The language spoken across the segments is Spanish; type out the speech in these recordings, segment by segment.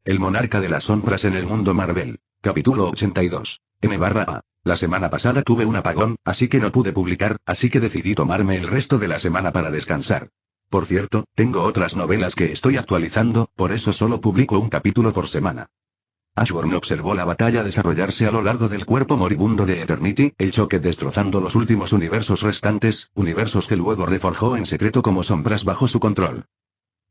El monarca de las sombras en el mundo Marvel. Capítulo 82. N/A. La semana pasada tuve un apagón, así que no pude publicar, así que decidí tomarme el resto de la semana para descansar. Por cierto, tengo otras novelas que estoy actualizando, por eso solo publico un capítulo por semana. Ashburn observó la batalla desarrollarse a lo largo del cuerpo moribundo de Eternity, el choque destrozando los últimos universos restantes, universos que luego reforjó en secreto como sombras bajo su control.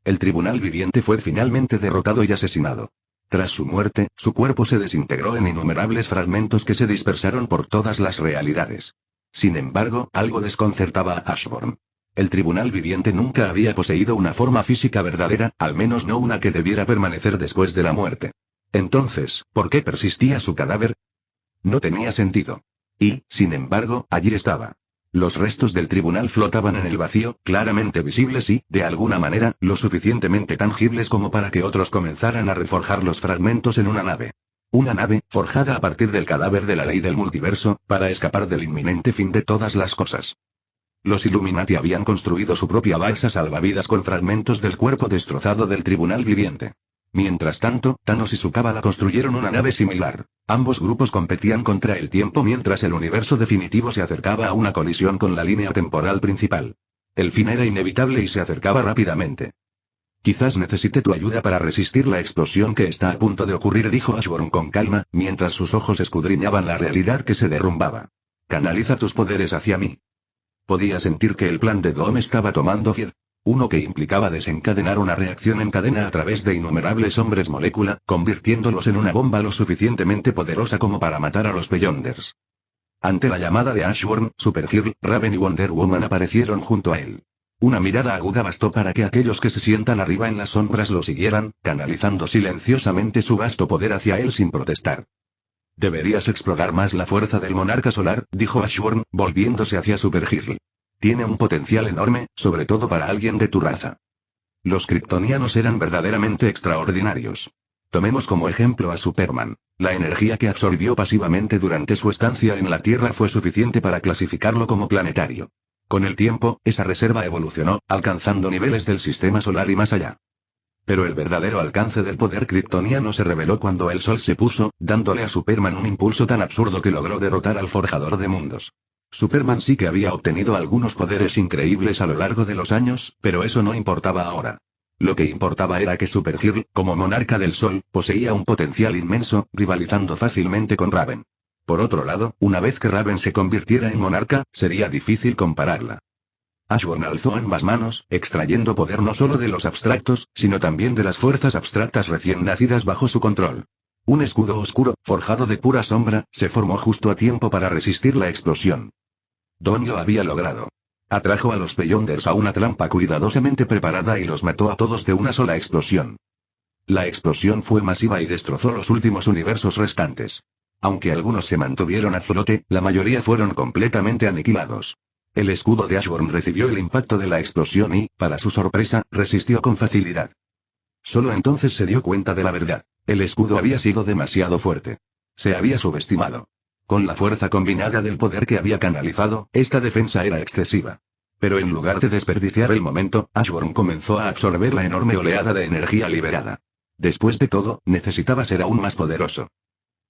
El tribunal viviente fue finalmente derrotado y asesinado. Tras su muerte, su cuerpo se desintegró en innumerables fragmentos que se dispersaron por todas las realidades. Sin embargo, algo desconcertaba a Ashburn. El tribunal viviente nunca había poseído una forma física verdadera, al menos no una que debiera permanecer después de la muerte. Entonces, ¿por qué persistía su cadáver? No tenía sentido. Y, sin embargo, allí estaba. Los restos del tribunal flotaban en el vacío, claramente visibles y, de alguna manera, lo suficientemente tangibles como para que otros comenzaran a reforjar los fragmentos en una nave. Una nave, forjada a partir del cadáver de la ley del multiverso, para escapar del inminente fin de todas las cosas. Los Illuminati habían construido su propia balsa salvavidas con fragmentos del cuerpo destrozado del tribunal viviente. Mientras tanto, Thanos y su cábala construyeron una nave similar. Ambos grupos competían contra el tiempo mientras el universo definitivo se acercaba a una colisión con la línea temporal principal. El fin era inevitable y se acercaba rápidamente. Quizás necesite tu ayuda para resistir la explosión que está a punto de ocurrir, dijo Ashburn con calma, mientras sus ojos escudriñaban la realidad que se derrumbaba. Canaliza tus poderes hacia mí. Podía sentir que el plan de Dom estaba tomando forma. Uno que implicaba desencadenar una reacción en cadena a través de innumerables hombres molécula, convirtiéndolos en una bomba lo suficientemente poderosa como para matar a los Beyonders. Ante la llamada de Ashburn, Supergirl, Raven y Wonder Woman aparecieron junto a él. Una mirada aguda bastó para que aquellos que se sientan arriba en las sombras lo siguieran, canalizando silenciosamente su vasto poder hacia él sin protestar. Deberías explorar más la fuerza del monarca solar, dijo Ashburn, volviéndose hacia Supergirl. Tiene un potencial enorme, sobre todo para alguien de tu raza. Los kryptonianos eran verdaderamente extraordinarios. Tomemos como ejemplo a Superman. La energía que absorbió pasivamente durante su estancia en la Tierra fue suficiente para clasificarlo como planetario. Con el tiempo, esa reserva evolucionó, alcanzando niveles del sistema solar y más allá. Pero el verdadero alcance del poder kryptoniano se reveló cuando el Sol se puso, dándole a Superman un impulso tan absurdo que logró derrotar al Forjador de Mundos. Superman sí que había obtenido algunos poderes increíbles a lo largo de los años, pero eso no importaba ahora. Lo que importaba era que Supergirl, como monarca del Sol, poseía un potencial inmenso, rivalizando fácilmente con Raven. Por otro lado, una vez que Raven se convirtiera en monarca, sería difícil compararla. Ashburn alzó ambas manos, extrayendo poder no solo de los abstractos, sino también de las fuerzas abstractas recién nacidas bajo su control. Un escudo oscuro, forjado de pura sombra, se formó justo a tiempo para resistir la explosión. Don lo había logrado. Atrajo a los Beyonders a una trampa cuidadosamente preparada y los mató a todos de una sola explosión. La explosión fue masiva y destrozó los últimos universos restantes. Aunque algunos se mantuvieron a flote, la mayoría fueron completamente aniquilados. El escudo de Ashburn recibió el impacto de la explosión y, para su sorpresa, resistió con facilidad. Solo entonces se dio cuenta de la verdad. El escudo había sido demasiado fuerte. Se había subestimado. Con la fuerza combinada del poder que había canalizado, esta defensa era excesiva. Pero en lugar de desperdiciar el momento, Ashburn comenzó a absorber la enorme oleada de energía liberada. Después de todo, necesitaba ser aún más poderoso.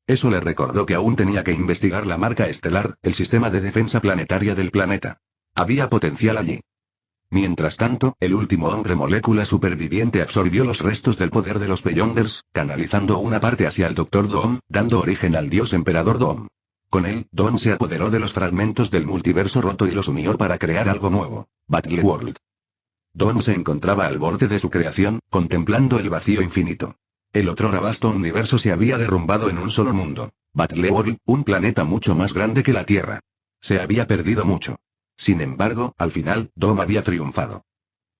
Eso le recordó que aún tenía que investigar la marca estelar, el sistema de defensa planetaria del planeta. Había potencial allí. Mientras tanto, el último hombre molécula superviviente absorbió los restos del poder de los Beyonders, canalizando una parte hacia el Dr. Doom, dando origen al dios emperador Doom. Con él, Doom se apoderó de los fragmentos del multiverso roto y los unió para crear algo nuevo, Battleworld. Doom se encontraba al borde de su creación, contemplando el vacío infinito. El otrora vasto universo se había derrumbado en un solo mundo, Battleworld, un planeta mucho más grande que la Tierra. Se había perdido mucho. Sin embargo, al final, Doom había triunfado.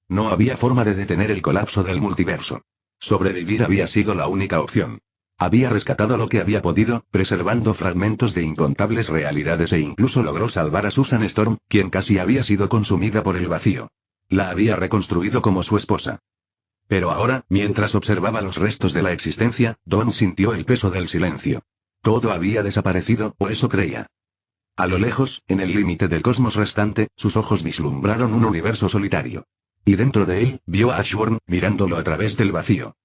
No había forma de detener el colapso del multiverso. Sobrevivir había sido la única opción. Había rescatado lo que había podido, preservando fragmentos de incontables realidades e incluso logró salvar a Susan Storm, quien casi había sido consumida por el vacío. La había reconstruido como su esposa. Pero ahora, mientras observaba los restos de la existencia, Dawn sintió el peso del silencio. Todo había desaparecido, o eso creía. A lo lejos, en el límite del cosmos restante, sus ojos vislumbraron un universo solitario. Y dentro de él, vio a Ashburn, mirándolo a través del vacío.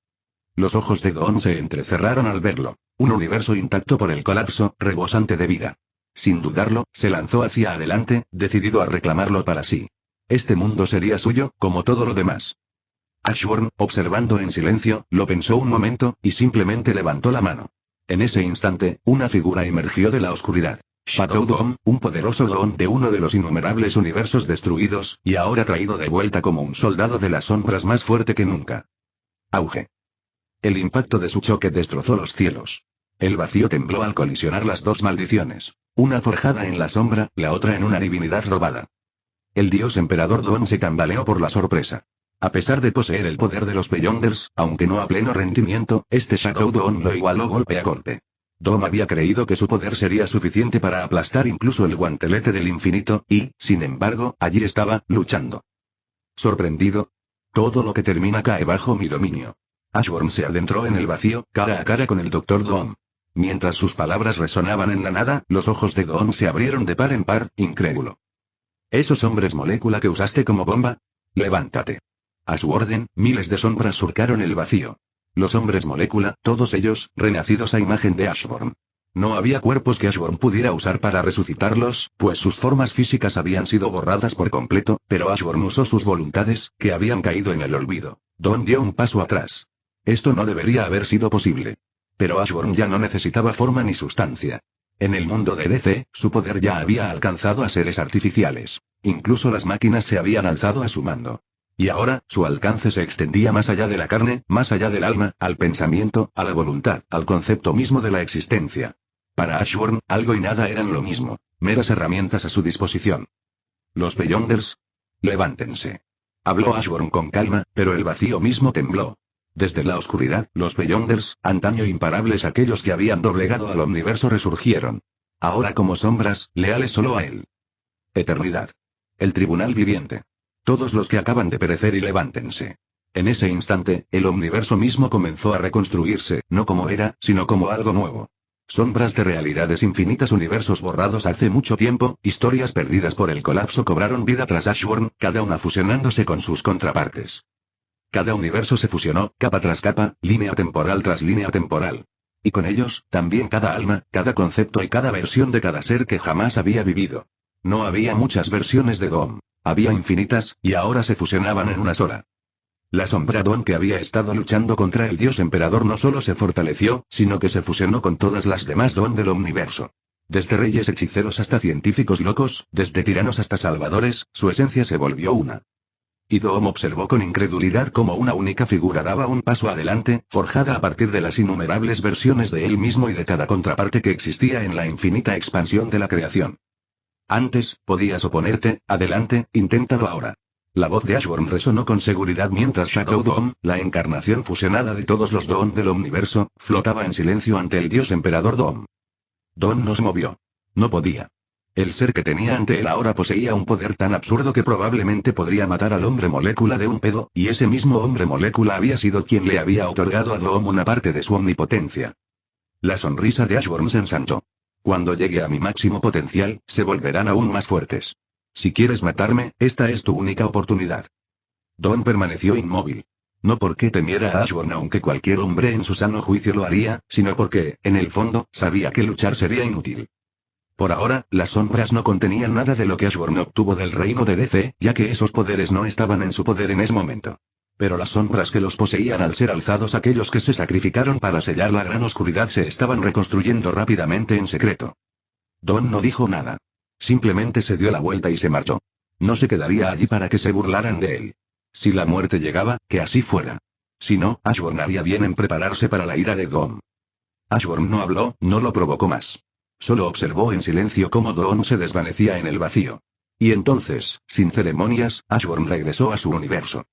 Los ojos de Dawn se entrecerraron al verlo. Un universo intacto por el colapso, rebosante de vida. Sin dudarlo, se lanzó hacia adelante, decidido a reclamarlo para sí. Este mundo sería suyo, como todo lo demás. Ashburn, observando en silencio, lo pensó un momento, y simplemente levantó la mano. En ese instante, una figura emergió de la oscuridad. Shadow Dawn, un poderoso Dawn de uno de los innumerables universos destruidos, y ahora traído de vuelta como un soldado de las sombras más fuerte que nunca. Auge. El impacto de su choque destrozó los cielos. El vacío tembló al colisionar las dos maldiciones. Una forjada en la sombra, la otra en una divinidad robada. El dios emperador Dawn se tambaleó por la sorpresa. A pesar de poseer el poder de los Beyonders, aunque no a pleno rendimiento, este Shadow Dawn lo igualó golpe a golpe. Dawn había creído que su poder sería suficiente para aplastar incluso el guantelete del infinito, y, sin embargo, allí estaba, luchando. Sorprendido. Todo lo que termina cae bajo mi dominio. Ashburn se adentró en el vacío, cara a cara con el Dr. Dawn. Mientras sus palabras resonaban en la nada, los ojos de Dawn se abrieron de par en par, incrédulo. ¿Esos hombres molécula que usaste como bomba? Levántate. A su orden, miles de sombras surcaron el vacío. Los hombres molécula, todos ellos, renacidos a imagen de Ashburn. No había cuerpos que Ashburn pudiera usar para resucitarlos, pues sus formas físicas habían sido borradas por completo, pero Ashburn usó sus voluntades, que habían caído en el olvido. Dawn dio un paso atrás. Esto no debería haber sido posible. Pero Ashburn ya no necesitaba forma ni sustancia. En el mundo de DC, su poder ya había alcanzado a seres artificiales. Incluso las máquinas se habían alzado a su mando. Y ahora, su alcance se extendía más allá de la carne, más allá del alma, al pensamiento, a la voluntad, al concepto mismo de la existencia. Para Ashburn, algo y nada eran lo mismo, meras herramientas a su disposición. ¿Los Beyonders? Levántense. Habló Ashburn con calma, pero el vacío mismo tembló. Desde la oscuridad, los Beyonders, antaño imparables aquellos que habían doblegado al universo resurgieron. Ahora como sombras, leales solo a él. Eternidad. El tribunal viviente. Todos los que acaban de perecer y levántense. En ese instante, el universo mismo comenzó a reconstruirse, no como era, sino como algo nuevo. Sombras de realidades infinitas, universos borrados hace mucho tiempo, historias perdidas por el colapso cobraron vida tras Ashburn, cada una fusionándose con sus contrapartes. Cada universo se fusionó, capa tras capa, línea temporal tras línea temporal. Y con ellos, también cada alma, cada concepto y cada versión de cada ser que jamás había vivido. No había muchas versiones de Dawn. Había infinitas, y ahora se fusionaban en una sola. La sombra Dawn que había estado luchando contra el dios emperador no solo se fortaleció, sino que se fusionó con todas las demás Dawn del universo. Desde reyes hechiceros hasta científicos locos, desde tiranos hasta salvadores, su esencia se volvió una. Y Dawn observó con incredulidad cómo una única figura daba un paso adelante, forjada a partir de las innumerables versiones de él mismo y de cada contraparte que existía en la infinita expansión de la creación. Antes, podías oponerte, adelante, inténtalo ahora. La voz de Ashburn resonó con seguridad mientras Shadow Dawn, la encarnación fusionada de todos los Dawn del universo, flotaba en silencio ante el dios emperador Dawn. Dawn no se movió. No podía. El ser que tenía ante él ahora poseía un poder tan absurdo que probablemente podría matar al hombre molécula de un pedo, y ese mismo hombre molécula había sido quien le había otorgado a Dawn una parte de su omnipotencia. La sonrisa de Ashburn se ensantó. Cuando llegue a mi máximo potencial, se volverán aún más fuertes. Si quieres matarme, esta es tu única oportunidad. Dawn permaneció inmóvil. No porque temiera a Ashburn, aunque cualquier hombre en su sano juicio lo haría, sino porque, en el fondo, sabía que luchar sería inútil. Por ahora, las sombras no contenían nada de lo que Ashburn obtuvo del reino de DC, ya que esos poderes no estaban en su poder en ese momento. Pero las sombras que los poseían al ser alzados, aquellos que se sacrificaron para sellar la gran oscuridad, se estaban reconstruyendo rápidamente en secreto. Dawn no dijo nada. Simplemente se dio la vuelta y se marchó. No se quedaría allí para que se burlaran de él. Si la muerte llegaba, que así fuera. Si no, Ashburn haría bien en prepararse para la ira de Dawn. Ashburn no habló, no lo provocó más. Solo observó en silencio cómo Dawn se desvanecía en el vacío. Y entonces, sin ceremonias, Ashburn regresó a su universo.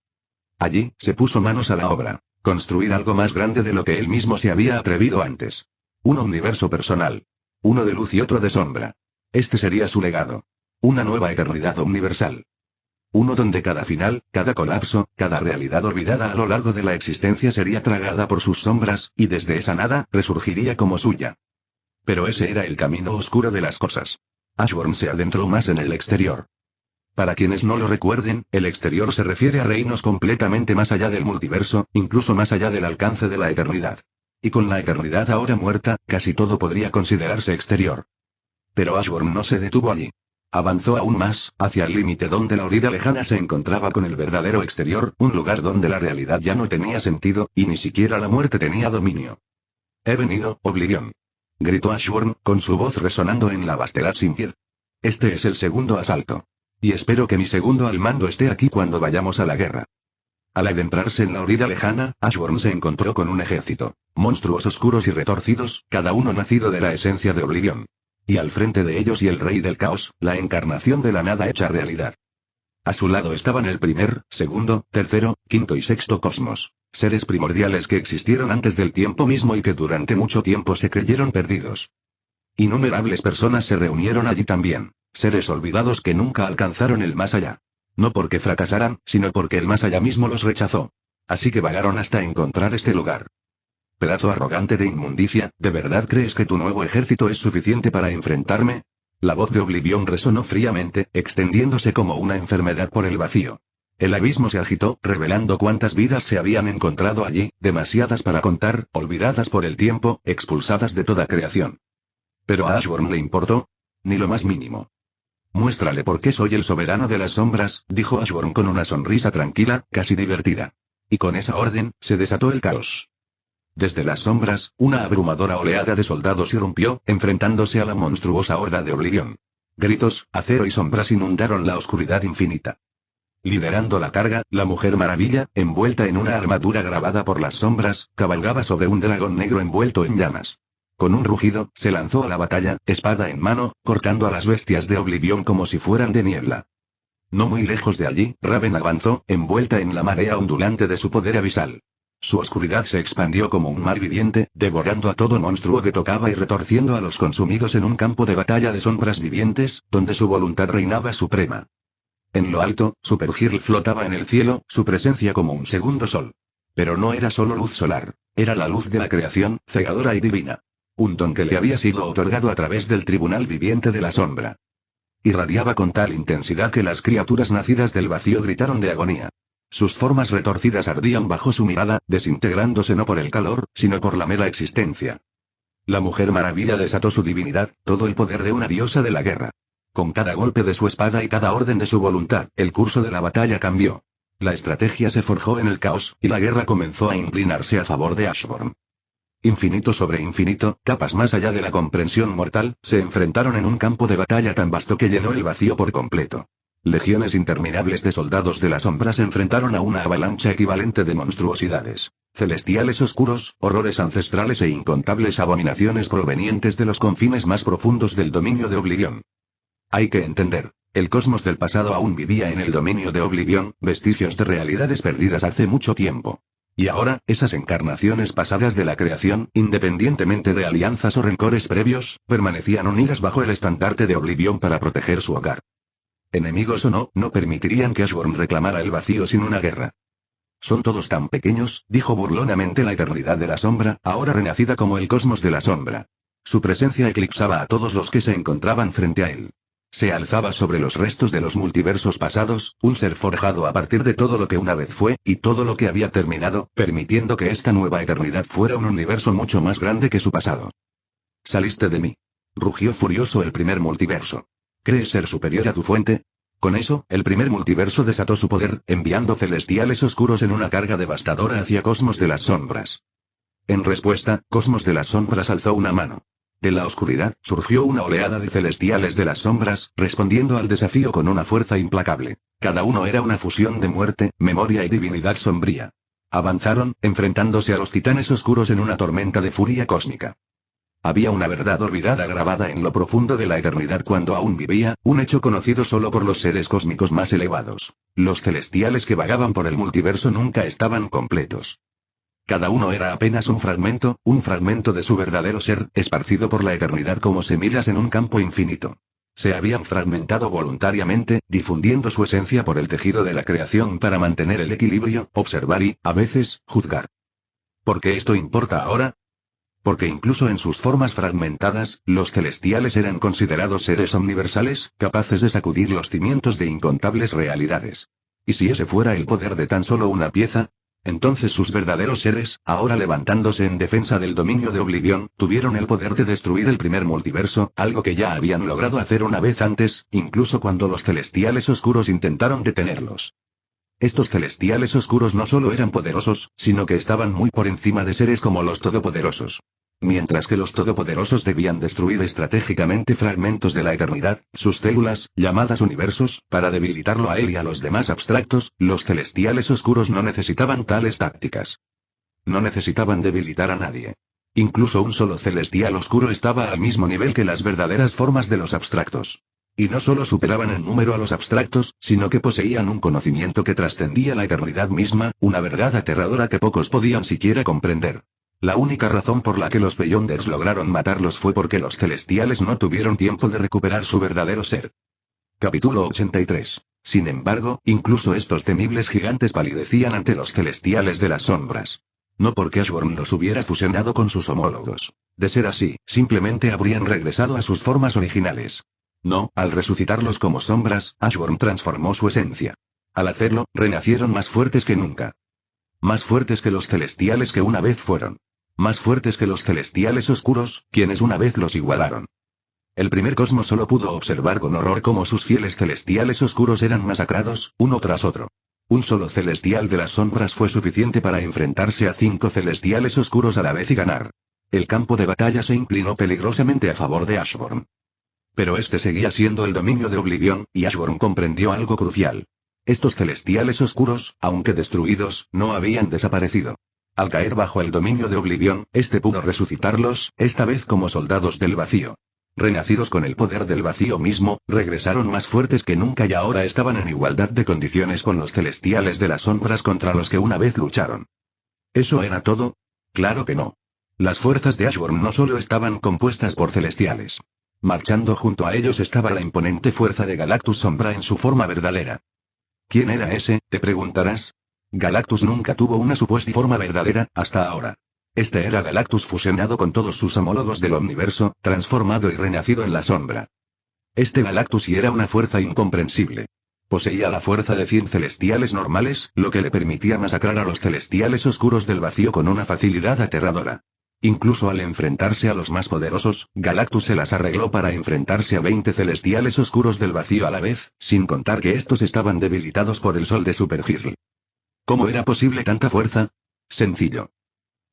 Allí, se puso manos a la obra. Construir algo más grande de lo que él mismo se había atrevido antes. Un universo personal. Uno de luz y otro de sombra. Este sería su legado. Una nueva eternidad universal. Uno donde cada final, cada colapso, cada realidad olvidada a lo largo de la existencia sería tragada por sus sombras, y desde esa nada, resurgiría como suya. Pero ese era el camino oscuro de las cosas. Ashburn se adentró más en el exterior. Para quienes no lo recuerden, el exterior se refiere a reinos completamente más allá del multiverso, incluso más allá del alcance de la eternidad. Y con la eternidad ahora muerta, casi todo podría considerarse exterior. Pero Ashworm no se detuvo allí. Avanzó aún más, hacia el límite donde la orilla lejana se encontraba con el verdadero exterior, un lugar donde la realidad ya no tenía sentido, y ni siquiera la muerte tenía dominio. «He venido, Oblivion», gritó Ashworm, con su voz resonando en la vastedad sin fin. «Este es el segundo asalto. Y espero que mi segundo al mando esté aquí cuando vayamos a la guerra». Al adentrarse en la orilla lejana, Ashworm se encontró con un ejército. Monstruos oscuros y retorcidos, cada uno nacido de la esencia de Oblivion. Y al frente de ellos y el rey del caos, la encarnación de la nada hecha realidad. A su lado estaban el primer, segundo, tercero, quinto y sexto cosmos. Seres primordiales que existieron antes del tiempo mismo y que durante mucho tiempo se creyeron perdidos. Innumerables personas se reunieron allí también. Seres olvidados que nunca alcanzaron el más allá. No porque fracasaran, sino porque el más allá mismo los rechazó. Así que vagaron hasta encontrar este lugar. Pedazo arrogante de inmundicia, ¿de verdad crees que tu nuevo ejército es suficiente para enfrentarme? La voz de Oblivion resonó fríamente, extendiéndose como una enfermedad por el vacío. El abismo se agitó, revelando cuántas vidas se habían encontrado allí, demasiadas para contar, olvidadas por el tiempo, expulsadas de toda creación. Pero a Ashworm le importó. Ni lo más mínimo. «Muéstrale por qué soy el soberano de las sombras», dijo Ashworm con una sonrisa tranquila, casi divertida. Y con esa orden, se desató el caos. Desde las sombras, una abrumadora oleada de soldados irrumpió, enfrentándose a la monstruosa horda de Oblivion. Gritos, acero y sombras inundaron la oscuridad infinita. Liderando la carga, la Mujer Maravilla, envuelta en una armadura grabada por las sombras, cabalgaba sobre un dragón negro envuelto en llamas. Con un rugido, se lanzó a la batalla, espada en mano, cortando a las bestias de Oblivion como si fueran de niebla. No muy lejos de allí, Raven avanzó, envuelta en la marea ondulante de su poder abisal. Su oscuridad se expandió como un mar viviente, devorando a todo monstruo que tocaba y retorciendo a los consumidos en un campo de batalla de sombras vivientes, donde su voluntad reinaba suprema. En lo alto, Supergirl flotaba en el cielo, su presencia como un segundo sol. Pero no era solo luz solar, era la luz de la creación, cegadora y divina. Un don que le había sido otorgado a través del tribunal viviente de la sombra. Irradiaba con tal intensidad que las criaturas nacidas del vacío gritaron de agonía. Sus formas retorcidas ardían bajo su mirada, desintegrándose no por el calor, sino por la mera existencia. La Mujer Maravilla desató su divinidad, todo el poder de una diosa de la guerra. Con cada golpe de su espada y cada orden de su voluntad, el curso de la batalla cambió. La estrategia se forjó en el caos, y la guerra comenzó a inclinarse a favor de Ashworm. Infinito sobre infinito, capas más allá de la comprensión mortal, se enfrentaron en un campo de batalla tan vasto que llenó el vacío por completo. Legiones interminables de soldados de la sombra se enfrentaron a una avalancha equivalente de monstruosidades. Celestiales oscuros, horrores ancestrales e incontables abominaciones provenientes de los confines más profundos del dominio de Oblivion. Hay que entender. El cosmos del pasado aún vivía en el dominio de Oblivion, vestigios de realidades perdidas hace mucho tiempo. Y ahora, esas encarnaciones pasadas de la creación, independientemente de alianzas o rencores previos, permanecían unidas bajo el estandarte de Oblivion para proteger su hogar. Enemigos o no, no permitirían que Ashworm reclamara el vacío sin una guerra. «Son todos tan pequeños», dijo burlonamente la eternidad de la sombra, ahora renacida como el cosmos de la sombra. Su presencia eclipsaba a todos los que se encontraban frente a él. Se alzaba sobre los restos de los multiversos pasados, un ser forjado a partir de todo lo que una vez fue, y todo lo que había terminado, permitiendo que esta nueva eternidad fuera un universo mucho más grande que su pasado. «Saliste de mí», rugió furioso el primer multiverso. «¿Crees ser superior a tu fuente?» Con eso, el primer multiverso desató su poder, enviando celestiales oscuros en una carga devastadora hacia Cosmos de las Sombras. En respuesta, Cosmos de las Sombras alzó una mano. De la oscuridad, surgió una oleada de celestiales de las sombras, respondiendo al desafío con una fuerza implacable. Cada uno era una fusión de muerte, memoria y divinidad sombría. Avanzaron, enfrentándose a los titanes oscuros en una tormenta de furia cósmica. Había una verdad olvidada grabada en lo profundo de la eternidad cuando aún vivía, un hecho conocido solo por los seres cósmicos más elevados. Los celestiales que vagaban por el multiverso nunca estaban completos. Cada uno era apenas un fragmento de su verdadero ser, esparcido por la eternidad como semillas en un campo infinito. Se habían fragmentado voluntariamente, difundiendo su esencia por el tejido de la creación para mantener el equilibrio, observar y, a veces, juzgar. ¿Por qué esto importa ahora? Porque incluso en sus formas fragmentadas, los celestiales eran considerados seres universales, capaces de sacudir los cimientos de incontables realidades. ¿Y si ese fuera el poder de tan solo una pieza? Entonces sus verdaderos seres, ahora levantándose en defensa del dominio de Oblivion, tuvieron el poder de destruir el primer multiverso, algo que ya habían logrado hacer una vez antes, incluso cuando los celestiales oscuros intentaron detenerlos. Estos celestiales oscuros no solo eran poderosos, sino que estaban muy por encima de seres como los todopoderosos. Mientras que los todopoderosos debían destruir estratégicamente fragmentos de la eternidad, sus células, llamadas universos, para debilitarlo a él y a los demás abstractos, los celestiales oscuros no necesitaban tales tácticas. No necesitaban debilitar a nadie. Incluso un solo celestial oscuro estaba al mismo nivel que las verdaderas formas de los abstractos. Y no solo superaban en número a los abstractos, sino que poseían un conocimiento que trascendía la eternidad misma, una verdad aterradora que pocos podían siquiera comprender. La única razón por la que los Beyonders lograron matarlos fue porque los celestiales no tuvieron tiempo de recuperar su verdadero ser. Capítulo 83. Sin embargo, incluso estos temibles gigantes palidecían ante los celestiales de las sombras. No porque Ashworn los hubiera fusionado con sus homólogos. De ser así, simplemente habrían regresado a sus formas originales. No, al resucitarlos como sombras, Ashworn transformó su esencia. Al hacerlo, renacieron más fuertes que nunca. Más fuertes que los celestiales que una vez fueron. Más fuertes que los celestiales oscuros, quienes una vez los igualaron. El primer cosmos solo pudo observar con horror cómo sus fieles celestiales oscuros eran masacrados, uno tras otro. Un solo celestial de las sombras fue suficiente para enfrentarse a 5 celestiales oscuros a la vez y ganar. El campo de batalla se inclinó peligrosamente a favor de Ashworn. Pero este seguía siendo el dominio de Oblivion, y Ashworn comprendió algo crucial. Estos celestiales oscuros, aunque destruidos, no habían desaparecido. Al caer bajo el dominio de Oblivion, este pudo resucitarlos, esta vez como soldados del vacío. Renacidos con el poder del vacío mismo, regresaron más fuertes que nunca y ahora estaban en igualdad de condiciones con los celestiales de las sombras contra los que una vez lucharon. ¿Eso era todo? Claro que no. Las fuerzas de Ashworn no solo estaban compuestas por celestiales. Marchando junto a ellos estaba la imponente fuerza de Galactus Sombra en su forma verdadera. ¿Quién era ese?, te preguntarás. Galactus nunca tuvo una supuesta forma verdadera, hasta ahora. Este era Galactus fusionado con todos sus homólogos del universo, transformado y renacido en la sombra. Este Galactus y era una fuerza incomprensible. Poseía la fuerza de 100 celestiales normales, lo que le permitía masacrar a los celestiales oscuros del vacío con una facilidad aterradora. Incluso al enfrentarse a los más poderosos, Galactus se las arregló para enfrentarse a 20 celestiales oscuros del vacío a la vez, sin contar que estos estaban debilitados por el sol de Supergirl. ¿Cómo era posible tanta fuerza? Sencillo.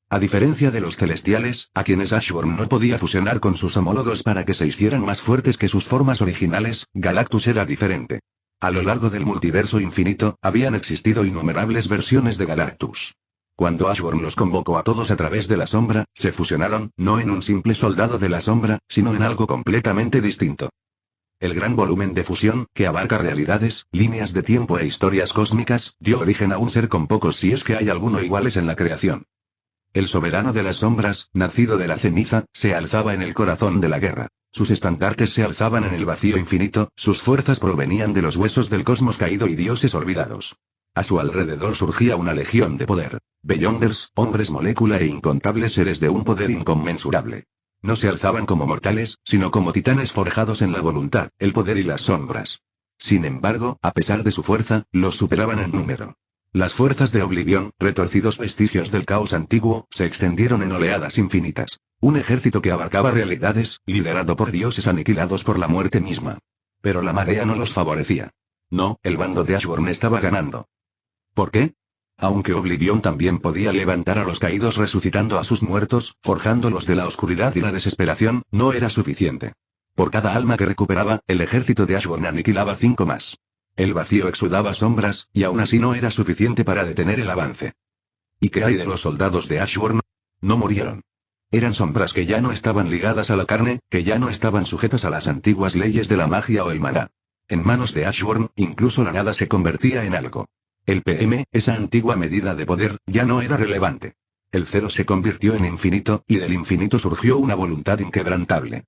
A diferencia de los celestiales, a quienes Ashworn no podía fusionar con sus homólogos para que se hicieran más fuertes que sus formas originales, Galactus era diferente. A lo largo del multiverso infinito, habían existido innumerables versiones de Galactus. Cuando Ashworn los convocó a todos a través de la sombra, se fusionaron, no en un simple soldado de la sombra, sino en algo completamente distinto. El gran volumen de fusión, que abarca realidades, líneas de tiempo e historias cósmicas, dio origen a un ser con pocos si es que hay alguno iguales en la creación. El soberano de las sombras, nacido de la ceniza, se alzaba en el corazón de la guerra. Sus estandartes se alzaban en el vacío infinito, sus fuerzas provenían de los huesos del cosmos caído y dioses olvidados. A su alrededor surgía una legión de poder. Beyonders, hombres molécula e incontables seres de un poder inconmensurable. No se alzaban como mortales, sino como titanes forjados en la voluntad, el poder y las sombras. Sin embargo, a pesar de su fuerza, los superaban en número. Las fuerzas de Oblivion, retorcidos vestigios del caos antiguo, se extendieron en oleadas infinitas. Un ejército que abarcaba realidades, liderado por dioses aniquilados por la muerte misma. Pero la marea no los favorecía. No, el bando de Ashworn estaba ganando. ¿Por qué? Aunque Oblivion también podía levantar a los caídos resucitando a sus muertos, forjándolos de la oscuridad y la desesperación, no era suficiente. Por cada alma que recuperaba, el ejército de Ashworn aniquilaba 5 más. El vacío exudaba sombras, y aún así no era suficiente para detener el avance. ¿Y qué hay de los soldados de Ashworn? No murieron. Eran sombras que ya no estaban ligadas a la carne, que ya no estaban sujetas a las antiguas leyes de la magia o el maná. En manos de Ashworn, incluso la nada se convertía en algo. El PM, esa antigua medida de poder, ya no era relevante. El cero se convirtió en infinito, y del infinito surgió una voluntad inquebrantable.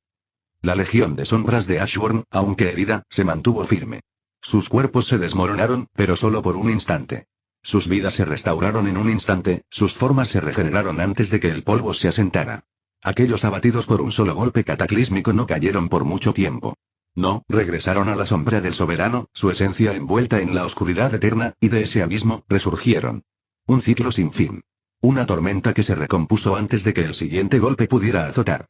La legión de sombras de Ashworn, aunque herida, se mantuvo firme. Sus cuerpos se desmoronaron, pero solo por un instante. Sus vidas se restauraron en un instante, sus formas se regeneraron antes de que el polvo se asentara. Aquellos abatidos por un solo golpe cataclísmico no cayeron por mucho tiempo. No, regresaron a la sombra del soberano, su esencia envuelta en la oscuridad eterna, y de ese abismo, resurgieron. Un ciclo sin fin. Una tormenta que se recompuso antes de que el siguiente golpe pudiera azotar.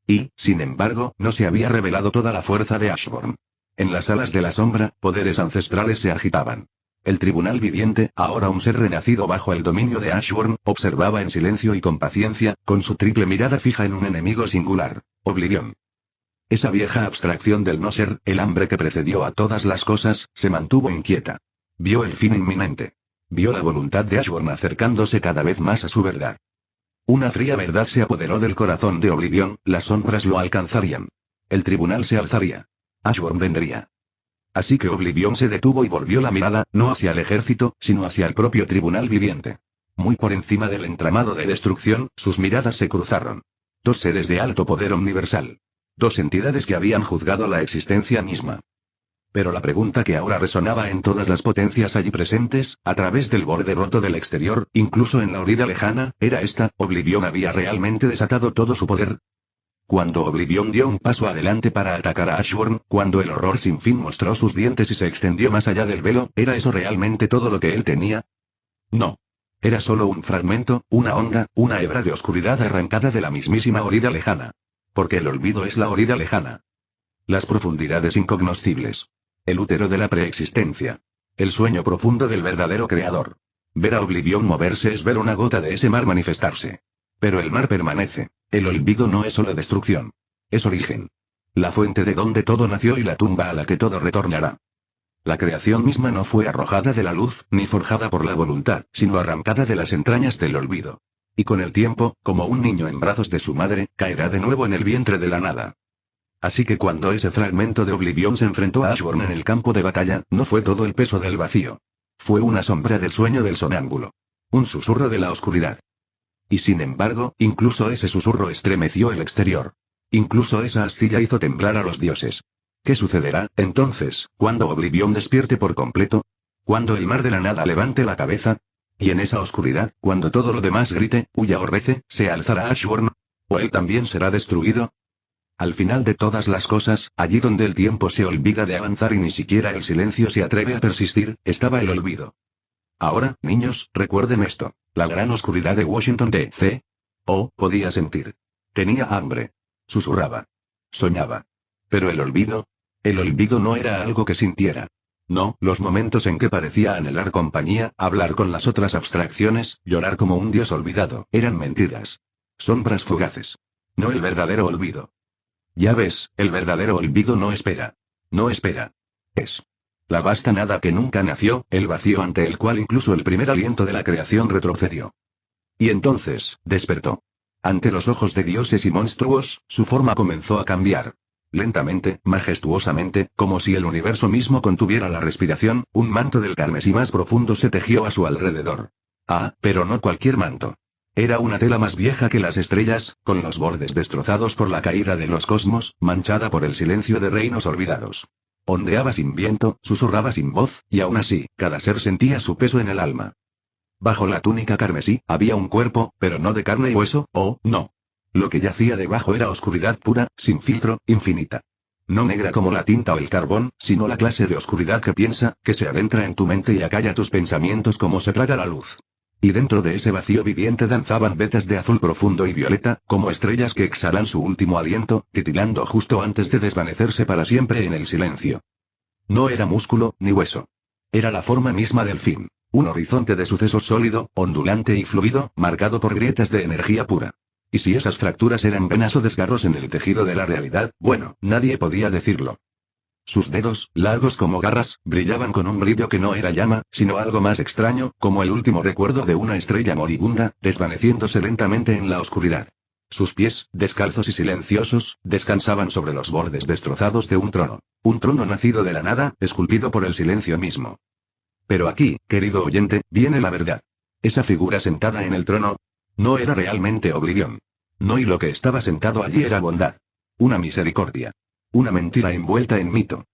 Y, sin embargo, no se había revelado toda la fuerza de Ashburn. En las alas de la sombra, poderes ancestrales se agitaban. El tribunal viviente, ahora un ser renacido bajo el dominio de Ashburn, observaba en silencio y con paciencia, con su triple mirada fija en un enemigo singular, Oblivion. Esa vieja abstracción del no ser, el hambre que precedió a todas las cosas, se mantuvo inquieta. Vio el fin inminente. Vio la voluntad de Ashburn acercándose cada vez más a su verdad. Una fría verdad se apoderó del corazón de Oblivion, las sombras lo alcanzarían. El tribunal se alzaría. Ashburn vendría. Así que Oblivion se detuvo y volvió la mirada, no hacia el ejército, sino hacia el propio tribunal viviente. Muy por encima del entramado de destrucción, sus miradas se cruzaron. Dos seres de alto poder universal. Dos entidades que habían juzgado la existencia misma. Pero la pregunta que ahora resonaba en todas las potencias allí presentes, a través del borde roto del exterior, incluso en la orilla lejana, era esta: ¿Oblivion había realmente desatado todo su poder? Cuando Oblivion dio un paso adelante para atacar a Ashburn, cuando el horror sin fin mostró sus dientes y se extendió más allá del velo, ¿era eso realmente todo lo que él tenía? No. Era solo un fragmento, una onda, una hebra de oscuridad arrancada de la mismísima orilla lejana. Porque el olvido es la orilla lejana. Las profundidades incognoscibles. El útero de la preexistencia. El sueño profundo del verdadero creador. Ver a Oblivion moverse es ver una gota de ese mar manifestarse. Pero el mar permanece. El olvido no es solo destrucción. Es origen. La fuente de donde todo nació y la tumba a la que todo retornará. La creación misma no fue arrojada de la luz, ni forjada por la voluntad, sino arrancada de las entrañas del olvido. Y con el tiempo, como un niño en brazos de su madre, caerá de nuevo en el vientre de la nada. Así que cuando ese fragmento de Oblivion se enfrentó a Ashburn en el campo de batalla, no fue todo el peso del vacío. Fue una sombra del sueño del sonámbulo. Un susurro de la oscuridad. Y sin embargo, incluso ese susurro estremeció el exterior. Incluso esa astilla hizo temblar a los dioses. ¿Qué sucederá, entonces, cuando Oblivion despierte por completo? ¿Cuando el mar de la nada levante la cabeza? Y en esa oscuridad, cuando todo lo demás grite, huya o rece, ¿se alzará Ashburn? ¿O él también será destruido? Al final de todas las cosas, allí donde el tiempo se olvida de avanzar y ni siquiera el silencio se atreve a persistir, estaba el olvido. Ahora, niños, recuerden esto. La gran oscuridad de Washington D.C. Oh, podía sentir. Tenía hambre. Susurraba. Soñaba. Pero el olvido no era algo que sintiera. No, los momentos en que parecía anhelar compañía, hablar con las otras abstracciones, llorar como un dios olvidado, eran mentiras. Sombras fugaces. No el verdadero olvido. Ya ves, el verdadero olvido no espera. No espera. Es la vasta nada que nunca nació, el vacío ante el cual incluso el primer aliento de la creación retrocedió. Y entonces, despertó. Ante los ojos de dioses y monstruos, su forma comenzó a cambiar. Lentamente, majestuosamente, como si el universo mismo contuviera la respiración, un manto del carmesí más profundo se tejió a su alrededor. Ah, pero no cualquier manto. Era una tela más vieja que las estrellas, con los bordes destrozados por la caída de los cosmos, manchada por el silencio de reinos olvidados. Ondeaba sin viento, susurraba sin voz, y aún así, cada ser sentía su peso en el alma. Bajo la túnica carmesí, había un cuerpo, pero no de carne y hueso, oh, no. Lo que yacía debajo era oscuridad pura, sin filtro, infinita. No negra como la tinta o el carbón, sino la clase de oscuridad que piensa, que se adentra en tu mente y acalla tus pensamientos como se traga la luz. Y dentro de ese vacío viviente danzaban vetas de azul profundo y violeta, como estrellas que exhalan su último aliento, titilando justo antes de desvanecerse para siempre en el silencio. No era músculo, ni hueso. Era la forma misma del fin. Un horizonte de sucesos sólido, ondulante y fluido, marcado por grietas de energía pura. Y si esas fracturas eran venas o desgarros en el tejido de la realidad, bueno, nadie podía decirlo. Sus dedos, largos como garras, brillaban con un brillo que no era llama, sino algo más extraño, como el último recuerdo de una estrella moribunda, desvaneciéndose lentamente en la oscuridad. Sus pies, descalzos y silenciosos, descansaban sobre los bordes destrozados de un trono. Un trono nacido de la nada, esculpido por el silencio mismo. Pero aquí, querido oyente, viene la verdad. Esa figura sentada en el trono no era realmente Oblivion. No, y lo que estaba sentado allí era bondad. Una misericordia. Una mentira envuelta en mito.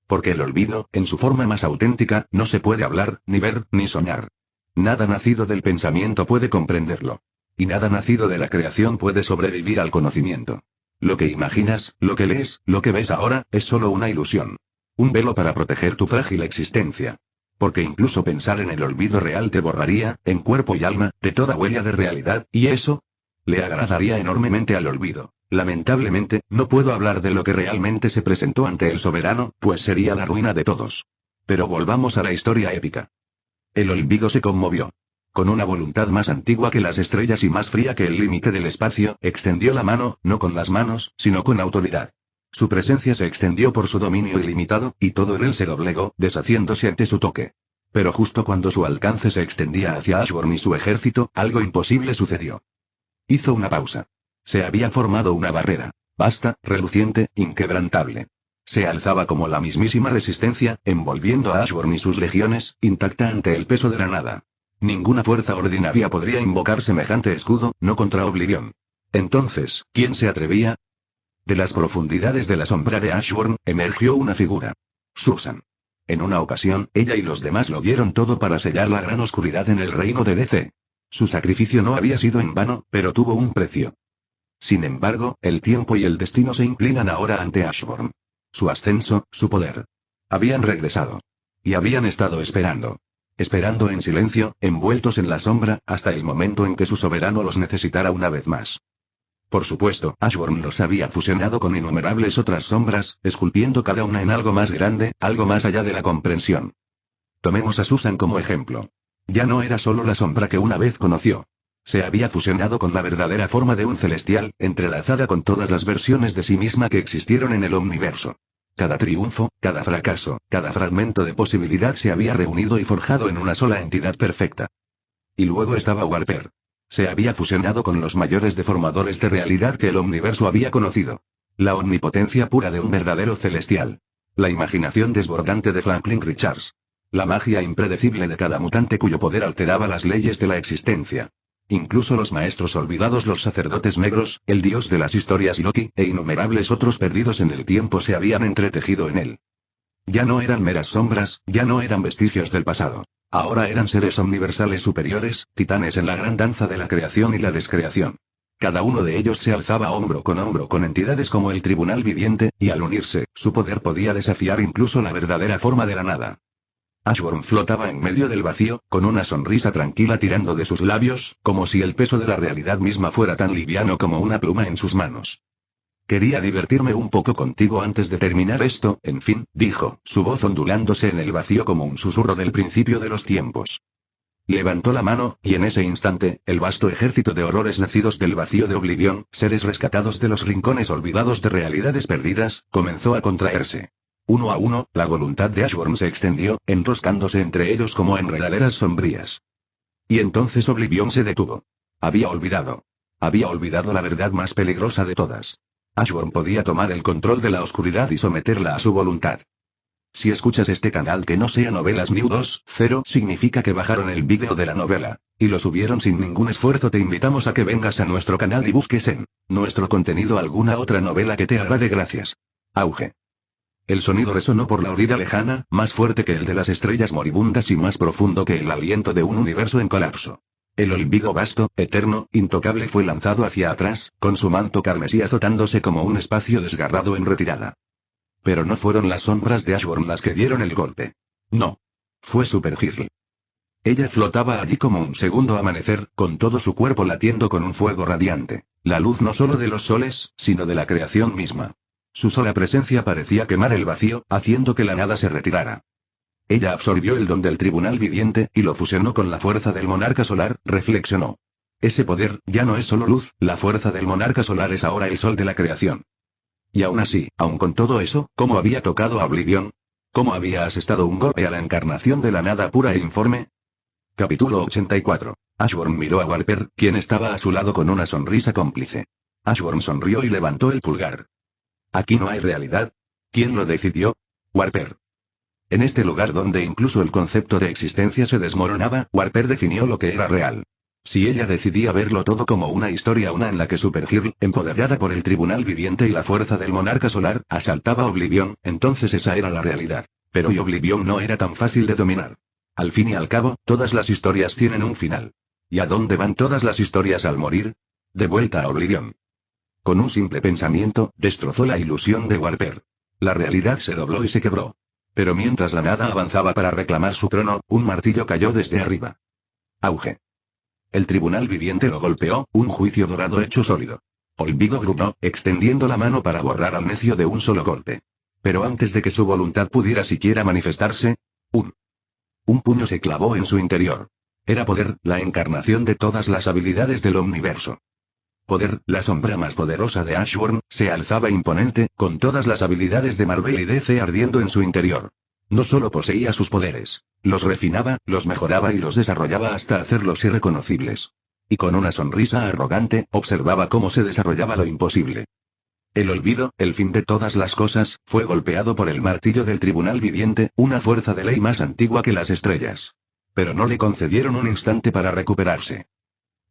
Porque el olvido, en su forma más auténtica, no se puede hablar, ni ver, ni soñar. Nada nacido del pensamiento puede comprenderlo. Y nada nacido de la creación puede sobrevivir al conocimiento. Lo que imaginas, lo que lees, lo que ves ahora, es solo una ilusión. Un velo para proteger tu frágil existencia. Porque incluso pensar en el olvido real te borraría, en cuerpo y alma, de toda huella de realidad, y eso le agradaría enormemente al olvido. Lamentablemente, no puedo hablar de lo que realmente se presentó ante el soberano, pues sería la ruina de todos. Pero volvamos a la historia épica. El olvido se conmovió. Con una voluntad más antigua que las estrellas y más fría que el límite del espacio, extendió la mano, no con las manos, sino con autoridad. Su presencia se extendió por su dominio ilimitado, y todo en él se doblegó, deshaciéndose ante su toque. Pero justo cuando su alcance se extendía hacia Ashburn y su ejército, algo imposible sucedió. Hizo una pausa. Se había formado una barrera. Vasta, reluciente, inquebrantable. Se alzaba como la mismísima resistencia, envolviendo a Ashburn y sus legiones, intacta ante el peso de la nada. Ninguna fuerza ordinaria podría invocar semejante escudo, no contra Oblivion. Entonces, ¿quién se atrevía? De las profundidades de la sombra de Ashburn, emergió una figura. Susan. En una ocasión, ella y los demás lo dieron todo para sellar la gran oscuridad en el reino de DC. Su sacrificio no había sido en vano, pero tuvo un precio. Sin embargo, el tiempo y el destino se inclinan ahora ante Ashburn. Su ascenso, su poder. Habían regresado. Y habían estado esperando. Esperando en silencio, envueltos en la sombra, hasta el momento en que su soberano los necesitara una vez más. Por supuesto, Ashburn los había fusionado con innumerables otras sombras, esculpiendo cada una en algo más grande, algo más allá de la comprensión. Tomemos a Susan como ejemplo. Ya no era solo la sombra que una vez conoció. Se había fusionado con la verdadera forma de un celestial, entrelazada con todas las versiones de sí misma que existieron en el universo. Cada triunfo, cada fracaso, cada fragmento de posibilidad se había reunido y forjado en una sola entidad perfecta. Y luego estaba Warper. Se había fusionado con los mayores deformadores de realidad que el universo había conocido. La omnipotencia pura de un verdadero celestial. La imaginación desbordante de Franklin Richards. La magia impredecible de cada mutante cuyo poder alteraba las leyes de la existencia. Incluso los maestros olvidados, los sacerdotes negros, el dios de las historias y Loki, e innumerables otros perdidos en el tiempo se habían entretejido en él. Ya no eran meras sombras, ya no eran vestigios del pasado. Ahora eran seres universales superiores, titanes en la gran danza de la creación y la descreación. Cada uno de ellos se alzaba hombro con entidades como el Tribunal Viviente, y al unirse, su poder podía desafiar incluso la verdadera forma de la nada. Ashburn flotaba en medio del vacío, con una sonrisa tranquila tirando de sus labios, como si el peso de la realidad misma fuera tan liviano como una pluma en sus manos. Quería divertirme un poco contigo antes de terminar esto, en fin, dijo, su voz ondulándose en el vacío como un susurro del principio de los tiempos. Levantó la mano, y en ese instante, el vasto ejército de horrores nacidos del vacío de Oblivion, seres rescatados de los rincones olvidados de realidades perdidas, comenzó a contraerse. Uno a uno, la voluntad de Ashburn se extendió, enroscándose entre ellos como enredaderas sombrías. Y entonces Oblivion se detuvo. Había olvidado. Había olvidado la verdad más peligrosa de todas. Ashburn podía tomar el control de la oscuridad y someterla a su voluntad. Si escuchas este canal que no sea Novelas New 2.0, significa que bajaron el vídeo de la novela, y lo subieron sin ningún esfuerzo. Te invitamos a que vengas a nuestro canal y busques en nuestro contenido alguna otra novela que te agrade. Gracias. Auge. El sonido resonó por la orilla lejana, más fuerte que el de las estrellas moribundas y más profundo que el aliento de un universo en colapso. El olvido vasto, eterno, intocable fue lanzado hacia atrás, con su manto carmesí azotándose como un espacio desgarrado en retirada. Pero no fueron las sombras de Ashburn las que dieron el golpe. No. Fue Supergirl. Ella flotaba allí como un segundo amanecer, con todo su cuerpo latiendo con un fuego radiante. La luz no solo de los soles, sino de la creación misma. Su sola presencia parecía quemar el vacío, haciendo que la nada se retirara. Ella absorbió el don del Tribunal Viviente, y lo fusionó con la fuerza del monarca solar, reflexionó. Ese poder, ya no es solo luz, la fuerza del monarca solar es ahora el sol de la creación. Y aún así, aun con todo eso, ¿cómo había tocado a Oblivion? ¿Cómo había asestado un golpe a la encarnación de la nada pura e informe? Capítulo 84. Ashburn miró a Warper, quien estaba a su lado con una sonrisa cómplice. Ashburn sonrió y levantó el pulgar. ¿Aquí no hay realidad? ¿Quién lo decidió? Warper. En este lugar donde incluso el concepto de existencia se desmoronaba, Warper definió lo que era real. Si ella decidía verlo todo como una historia, una en la que Supergirl, empoderada por el Tribunal Viviente y la fuerza del monarca solar, asaltaba Oblivion, entonces esa era la realidad. Pero y Oblivion no era tan fácil de dominar. Al fin y al cabo, todas las historias tienen un final. ¿Y a dónde van todas las historias al morir? De vuelta a Oblivion. Con un simple pensamiento, destrozó la ilusión de Warper. La realidad se dobló y se quebró. Pero mientras la nada avanzaba para reclamar su trono, un martillo cayó desde arriba. Auge. El tribunal viviente lo golpeó, un juicio dorado hecho sólido. Olvido gruñó, extendiendo la mano para borrar al necio de un solo golpe. Pero antes de que su voluntad pudiera siquiera manifestarse, un puño se clavó en su interior. Era poder, la encarnación de todas las habilidades del Omniverso. Poder, la sombra más poderosa de Ashburn, se alzaba imponente, con todas las habilidades de Marvel y DC ardiendo en su interior. No solo poseía sus poderes, los refinaba, los mejoraba y los desarrollaba hasta hacerlos irreconocibles. Y con una sonrisa arrogante, observaba cómo se desarrollaba lo imposible. El olvido, el fin de todas las cosas, fue golpeado por el martillo del tribunal viviente, una fuerza de ley más antigua que las estrellas. Pero no le concedieron un instante para recuperarse.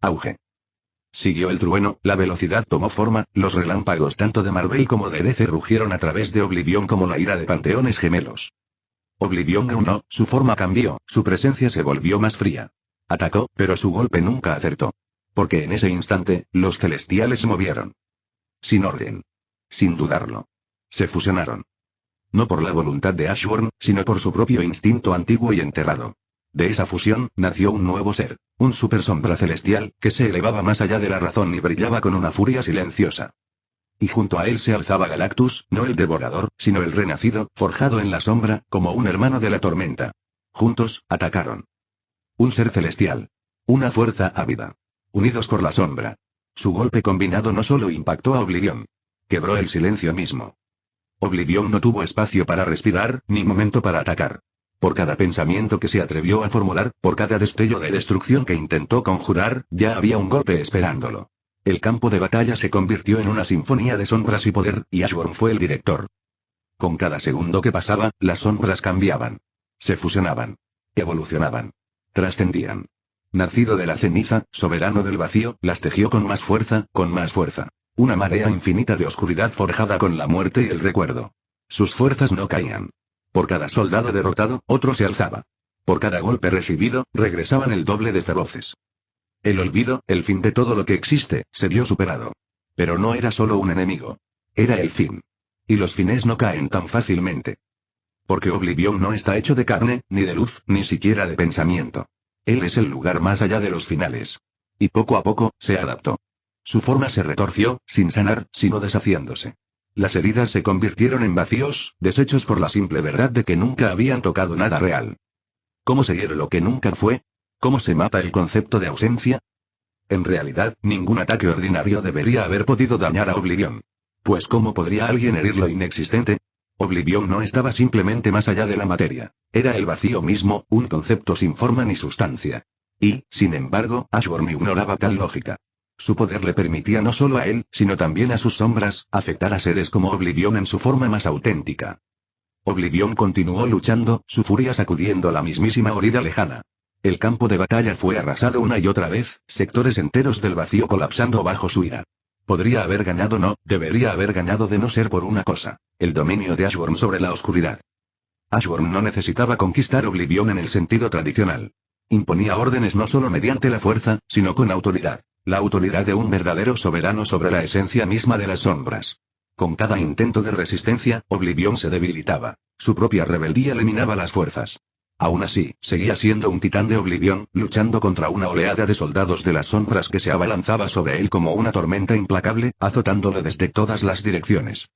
Auge. Siguió el trueno, la velocidad tomó forma, los relámpagos tanto de Marvel como de DC rugieron a través de Oblivion como la ira de panteones gemelos. Oblivion gruñó, su forma cambió, su presencia se volvió más fría. Atacó, pero su golpe nunca acertó. Porque en ese instante, los celestiales se movieron. Sin orden. Sin dudarlo. Se fusionaron. No por la voluntad de Ashburn, sino por su propio instinto antiguo y enterrado. De esa fusión, nació un nuevo ser, un super sombra celestial, que se elevaba más allá de la razón y brillaba con una furia silenciosa. Y junto a él se alzaba Galactus, no el devorador, sino el renacido, forjado en la sombra, como un hermano de la tormenta. Juntos, atacaron. Un ser celestial. Una fuerza ávida. Unidos por la sombra. Su golpe combinado no solo impactó a Oblivion. Quebró el silencio mismo. Oblivion no tuvo espacio para respirar, ni momento para atacar. Por cada pensamiento que se atrevió a formular, por cada destello de destrucción que intentó conjurar, ya había un golpe esperándolo. El campo de batalla se convirtió en una sinfonía de sombras y poder, y Ashburn fue el director. Con cada segundo que pasaba, las sombras cambiaban. Se fusionaban. Evolucionaban. Trascendían. Nacido de la ceniza, soberano del vacío, las tejió con más fuerza, con más fuerza. Una marea infinita de oscuridad forjada con la muerte y el recuerdo. Sus fuerzas no caían. Por cada soldado derrotado, otro se alzaba. Por cada golpe recibido, regresaban el doble de feroces. El olvido, el fin de todo lo que existe, se vio superado. Pero no era solo un enemigo. Era el fin. Y los fines no caen tan fácilmente. Porque Oblivion no está hecho de carne, ni de luz, ni siquiera de pensamiento. Él es el lugar más allá de los finales. Y poco a poco, se adaptó. Su forma se retorció, sin sanar, sino deshaciéndose. Las heridas se convirtieron en vacíos, deshechos por la simple verdad de que nunca habían tocado nada real. ¿Cómo seguir lo que nunca fue? ¿Cómo se mata el concepto de ausencia? En realidad, ningún ataque ordinario debería haber podido dañar a Oblivion. Pues ¿cómo podría alguien herir lo inexistente? Oblivion no estaba simplemente más allá de la materia. Era el vacío mismo, un concepto sin forma ni sustancia. Y, sin embargo, Ashburn ignoraba tal lógica. Su poder le permitía no solo a él, sino también a sus sombras, afectar a seres como Oblivion en su forma más auténtica. Oblivion continuó luchando, su furia sacudiendo la mismísima orilla lejana. El campo de batalla fue arrasado una y otra vez, sectores enteros del vacío colapsando bajo su ira. Podría haber ganado, no, debería haber ganado de no ser por una cosa, el dominio de Ashburn sobre la oscuridad. Ashburn no necesitaba conquistar Oblivion en el sentido tradicional. Imponía órdenes no solo mediante la fuerza, sino con autoridad. La autoridad de un verdadero soberano sobre la esencia misma de las sombras. Con cada intento de resistencia, Oblivion se debilitaba. Su propia rebeldía eliminaba las fuerzas. Aún así, seguía siendo un titán de Oblivion, luchando contra una oleada de soldados de las sombras que se abalanzaba sobre él como una tormenta implacable, azotándolo desde todas las direcciones.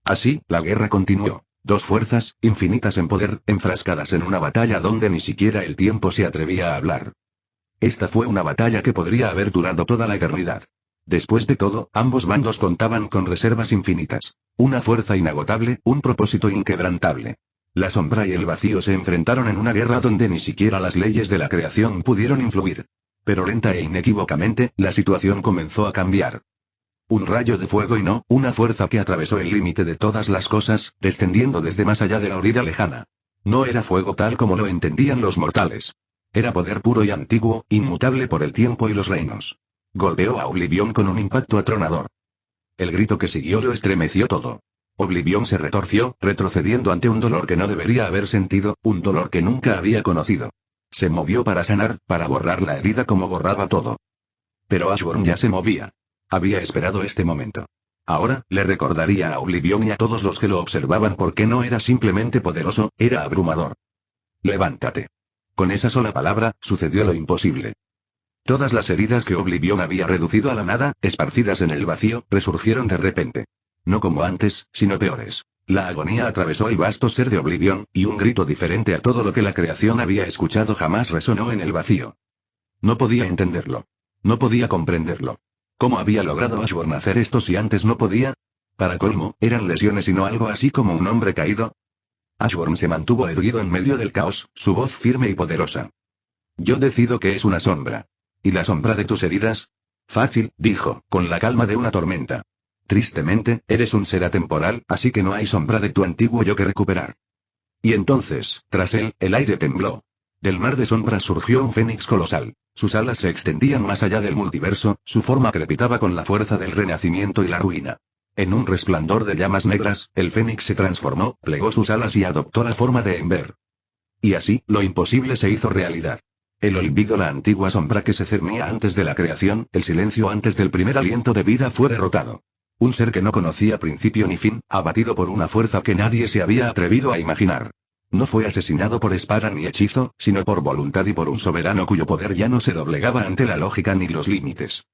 Así, la guerra continuó. Dos fuerzas, infinitas en poder, enfrascadas en una batalla donde ni siquiera el tiempo se atrevía a hablar. Esta fue una batalla que podría haber durado toda la eternidad. Después de todo, ambos bandos contaban con reservas infinitas. Una fuerza inagotable, un propósito inquebrantable. La sombra y el vacío se enfrentaron en una guerra donde ni siquiera las leyes de la creación pudieron influir. Pero lenta e inequívocamente, la situación comenzó a cambiar. Un rayo de fuego y no, una fuerza que atravesó el límite de todas las cosas, descendiendo desde más allá de la orilla lejana. No era fuego tal como lo entendían los mortales. Era poder puro y antiguo, inmutable por el tiempo y los reinos. Golpeó a Oblivion con un impacto atronador. El grito que siguió lo estremeció todo. Oblivion se retorció, retrocediendo ante un dolor que no debería haber sentido, un dolor que nunca había conocido. Se movió para sanar, para borrar la herida como borraba todo. Pero Ashburn ya se movía. Había esperado este momento. Ahora, le recordaría a Oblivion y a todos los que lo observaban porque no era simplemente poderoso, era abrumador. Levántate. Con esa sola palabra, sucedió lo imposible. Todas las heridas que Oblivion había reducido a la nada, esparcidas en el vacío, resurgieron de repente. No como antes, sino peores. La agonía atravesó el vasto ser de Oblivion, y un grito diferente a todo lo que la creación había escuchado jamás resonó en el vacío. No podía entenderlo. No podía comprenderlo. ¿Cómo había logrado Ashburn hacer esto si antes no podía? Para colmo, ¿eran lesiones y no algo así como un hombre caído? Ashburn se mantuvo erguido en medio del caos, su voz firme y poderosa. Yo decido que es una sombra. ¿Y la sombra de tus heridas? Fácil, dijo, con la calma de una tormenta. Tristemente, eres un ser atemporal, así que no hay sombra de tu antiguo yo que recuperar. Y entonces, tras él, el aire tembló. Del mar de sombras surgió un fénix colosal. Sus alas se extendían más allá del multiverso, su forma crepitaba con la fuerza del renacimiento y la ruina. En un resplandor de llamas negras, el fénix se transformó, plegó sus alas y adoptó la forma de Ember. Y así, lo imposible se hizo realidad. El olvido, la antigua sombra que se cernía antes de la creación, el silencio antes del primer aliento de vida fue derrotado. Un ser que no conocía principio ni fin, abatido por una fuerza que nadie se había atrevido a imaginar. No fue asesinado por espada ni hechizo, sino por voluntad y por un soberano cuyo poder ya no se doblegaba ante la lógica ni los límites.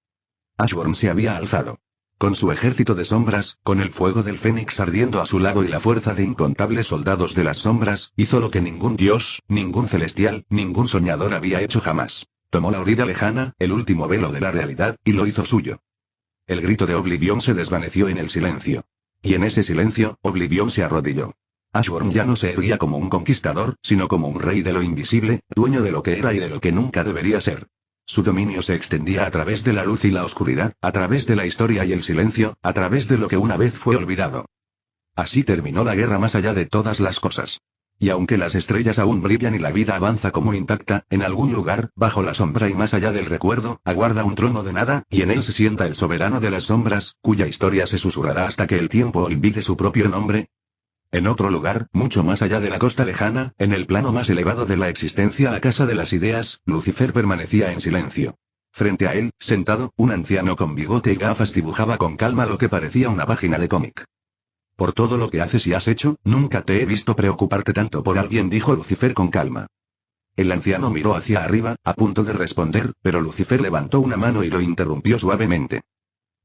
Ashburn se había alzado. Con su ejército de sombras, con el fuego del fénix ardiendo a su lado y la fuerza de incontables soldados de las sombras, hizo lo que ningún dios, ningún celestial, ningún soñador había hecho jamás. Tomó la orilla lejana, el último velo de la realidad, y lo hizo suyo. El grito de Oblivion se desvaneció en el silencio. Y en ese silencio, Oblivion se arrodilló. Ashburn ya no se erguía como un conquistador, sino como un rey de lo invisible, dueño de lo que era y de lo que nunca debería ser. Su dominio se extendía a través de la luz y la oscuridad, a través de la historia y el silencio, a través de lo que una vez fue olvidado. Así terminó la guerra más allá de todas las cosas. Y aunque las estrellas aún brillan y la vida avanza como intacta, en algún lugar, bajo la sombra y más allá del recuerdo, aguarda un trono de nada, y en él se sienta el soberano de las sombras, cuya historia se susurrará hasta que el tiempo olvide su propio nombre. En otro lugar, mucho más allá de la costa lejana, en el plano más elevado de la existencia, la casa de las ideas, Lucifer permanecía en silencio. Frente a él, sentado, un anciano con bigote y gafas dibujaba con calma lo que parecía una página de cómic. Por todo lo que haces y has hecho, nunca te he visto preocuparte tanto por alguien, dijo Lucifer con calma. El anciano miró hacia arriba, a punto de responder, pero Lucifer levantó una mano y lo interrumpió suavemente.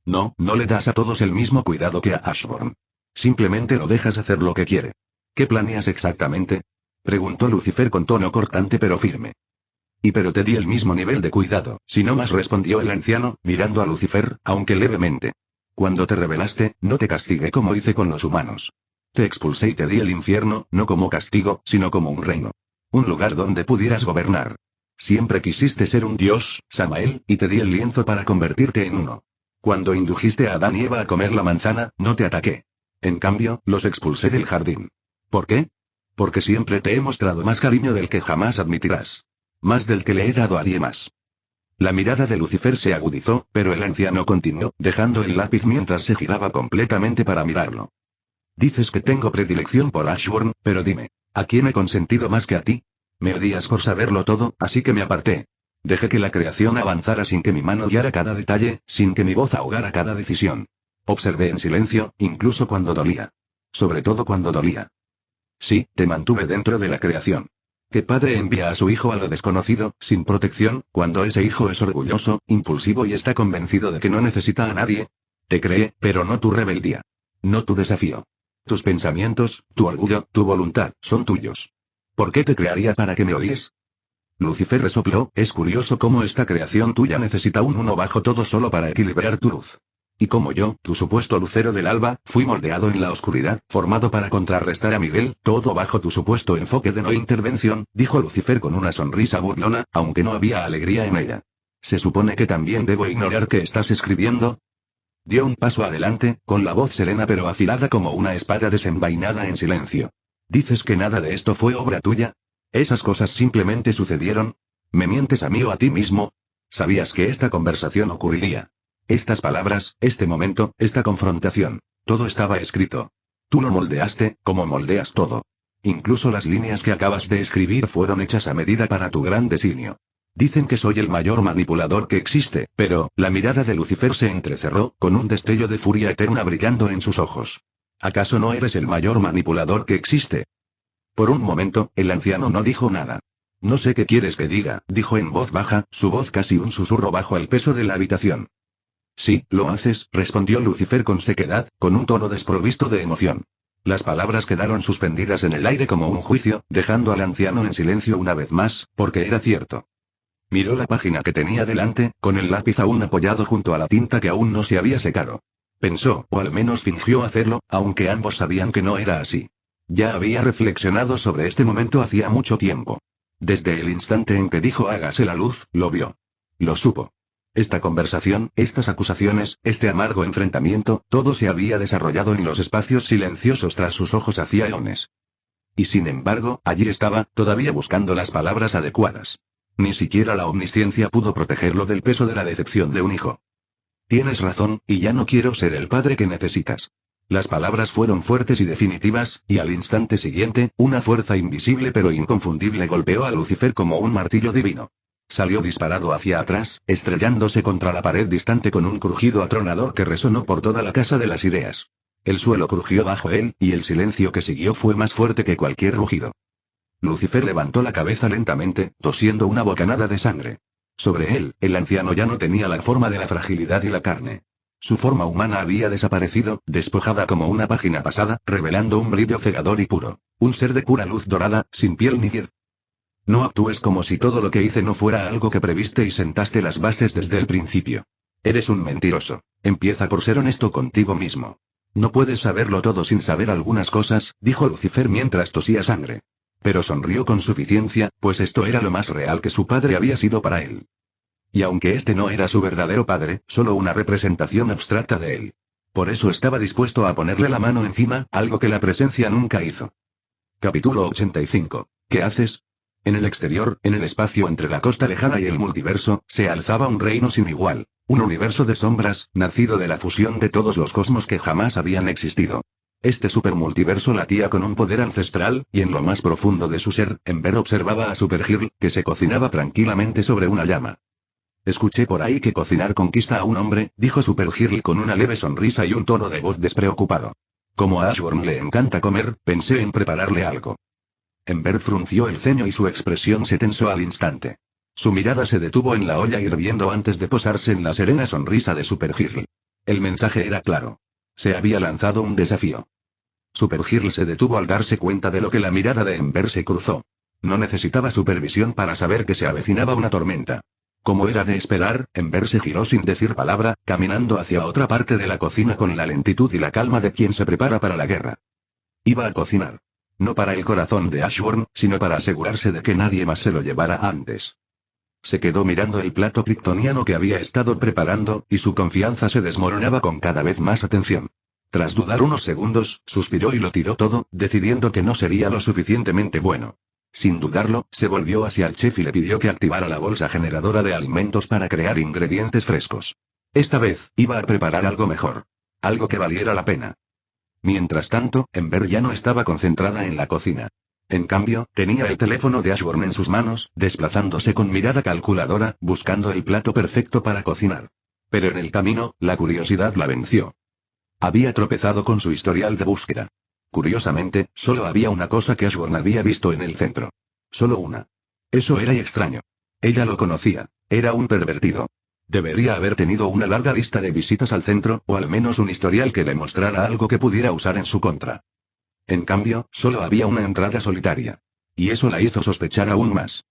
No, no le das a todos el mismo cuidado que a Ashburn. Simplemente lo dejas hacer lo que quiere. ¿Qué planeas exactamente? Preguntó Lucifer con tono cortante pero firme. Pero te di el mismo nivel de cuidado, si no más, respondió el anciano, mirando a Lucifer, aunque levemente. Cuando te rebelaste, no te castigué como hice con los humanos. Te expulsé y te di el infierno, no como castigo, sino como un reino. Un lugar donde pudieras gobernar. Siempre quisiste ser un dios, Samael, y te di el lienzo para convertirte en uno. Cuando indujiste a Adán y Eva a comer la manzana, no te ataqué. En cambio, los expulsé del jardín. ¿Por qué? Porque siempre te he mostrado más cariño del que jamás admitirás. Más del que le he dado a nadie más. La mirada de Lucifer se agudizó, pero el anciano continuó, dejando el lápiz mientras se giraba completamente para mirarlo. Dices que tengo predilección por Ashburn, pero dime, ¿a quién he consentido más que a ti? Me odias por saberlo todo, así que me aparté. Dejé que la creación avanzara sin que mi mano guiara cada detalle, sin que mi voz ahogara cada decisión. Observé en silencio, incluso cuando dolía. Sobre todo cuando dolía. Sí, te mantuve dentro de la creación. ¿Qué padre envía a su hijo a lo desconocido, sin protección, cuando ese hijo es orgulloso, impulsivo y está convencido de que no necesita a nadie? Te creé, pero no tu rebeldía. No tu desafío. Tus pensamientos, tu orgullo, tu voluntad, son tuyos. ¿Por qué te crearía para que me odies? Lucifer resopló, es curioso cómo esta creación tuya necesita un uno bajo todo solo para equilibrar tu luz. Y como yo, tu supuesto lucero del alba, fui moldeado en la oscuridad, formado para contrarrestar a Miguel, todo bajo tu supuesto enfoque de no intervención, dijo Lucifer con una sonrisa burlona, aunque no había alegría en ella. ¿Se supone que también debo ignorar que estás escribiendo? Dio un paso adelante, con la voz serena pero afilada como una espada desenvainada en silencio. ¿Dices que nada de esto fue obra tuya? ¿Esas cosas simplemente sucedieron? ¿Me mientes a mí o a ti mismo? ¿Sabías que esta conversación ocurriría? Estas palabras, este momento, esta confrontación. Todo estaba escrito. Tú lo moldeaste, como moldeas todo. Incluso las líneas que acabas de escribir fueron hechas a medida para tu gran designio. Dicen que soy el mayor manipulador que existe, pero, la mirada de Lucifer se entrecerró, con un destello de furia eterna brillando en sus ojos. ¿Acaso no eres el mayor manipulador que existe? Por un momento, el anciano no dijo nada. No sé qué quieres que diga, dijo en voz baja, su voz casi un susurro bajo el peso de la habitación. Sí, lo haces, respondió Lucifer con sequedad, con un tono desprovisto de emoción. Las palabras quedaron suspendidas en el aire como un juicio, dejando al anciano en silencio una vez más, porque era cierto. Miró la página que tenía delante, con el lápiz aún apoyado junto a la tinta que aún no se había secado. Pensó, o al menos fingió hacerlo, aunque ambos sabían que no era así. Ya había reflexionado sobre este momento hacía mucho tiempo. Desde el instante en que dijo hágase la luz, lo vio. Lo supo. Esta conversación, estas acusaciones, este amargo enfrentamiento, todo se había desarrollado en los espacios silenciosos tras sus ojos hacía eones. Y sin embargo, allí estaba, todavía buscando las palabras adecuadas. Ni siquiera la omnisciencia pudo protegerlo del peso de la decepción de un hijo. Tienes razón, y ya no quiero ser el padre que necesitas. Las palabras fueron fuertes y definitivas, y al instante siguiente, una fuerza invisible pero inconfundible golpeó a Lucifer como un martillo divino. Salió disparado hacia atrás, estrellándose contra la pared distante con un crujido atronador que resonó por toda la casa de las ideas. El suelo crujió bajo él, y el silencio que siguió fue más fuerte que cualquier rugido. Lucifer levantó la cabeza lentamente, tosiendo una bocanada de sangre. Sobre él, el anciano ya no tenía la forma de la fragilidad y la carne. Su forma humana había desaparecido, despojada como una página pasada, revelando un brillo cegador y puro. Un ser de pura luz dorada, sin piel ni piel. No actúes como si todo lo que hice no fuera algo que previste y sentaste las bases desde el principio. Eres un mentiroso. Empieza por ser honesto contigo mismo. No puedes saberlo todo sin saber algunas cosas, dijo Lucifer mientras tosía sangre. Pero sonrió con suficiencia, pues esto era lo más real que su padre había sido para él. Y aunque este no era su verdadero padre, solo una representación abstracta de él. Por eso estaba dispuesto a ponerle la mano encima, algo que la presencia nunca hizo. Capítulo 85. ¿Qué haces? En el exterior, en el espacio entre la costa lejana y el multiverso, se alzaba un reino sin igual. Un universo de sombras, nacido de la fusión de todos los cosmos que jamás habían existido. Este supermultiverso latía con un poder ancestral, y en lo más profundo de su ser, Ember observaba a Supergirl, que se cocinaba tranquilamente sobre una llama. Escuché por ahí que cocinar conquista a un hombre, dijo Supergirl con una leve sonrisa y un tono de voz despreocupado. Como a Ashburn le encanta comer, pensé en prepararle algo. Ember frunció el ceño y su expresión se tensó al instante. Su mirada se detuvo en la olla hirviendo antes de posarse en la serena sonrisa de Supergirl. El mensaje era claro. Se había lanzado un desafío. Supergirl se detuvo al darse cuenta de lo que la mirada de Ember se cruzó. No necesitaba supervisión para saber que se avecinaba una tormenta. Como era de esperar, Ember se giró sin decir palabra, caminando hacia otra parte de la cocina con la lentitud y la calma de quien se prepara para la guerra. Iba a cocinar. No para el corazón de Ashburn, sino para asegurarse de que nadie más se lo llevara antes. Se quedó mirando el plato kryptoniano que había estado preparando, y su confianza se desmoronaba con cada vez más atención. Tras dudar unos segundos, suspiró y lo tiró todo, decidiendo que no sería lo suficientemente bueno. Sin dudarlo, se volvió hacia el chef y le pidió que activara la bolsa generadora de alimentos para crear ingredientes frescos. Esta vez, iba a preparar algo mejor. Algo que valiera la pena. Mientras tanto, Ember ya no estaba concentrada en la cocina. En cambio, tenía el teléfono de Ashburn en sus manos, desplazándose con mirada calculadora, buscando el plato perfecto para cocinar. Pero en el camino, la curiosidad la venció. Había tropezado con su historial de búsqueda. Curiosamente, solo había una cosa que Ashburn había visto en el centro. Solo una. Eso era extraño. Ella lo conocía. Era un pervertido. Debería haber tenido una larga lista de visitas al centro, o al menos un historial que le mostrara algo que pudiera usar en su contra. En cambio, solo había una entrada solitaria. Y eso la hizo sospechar aún más.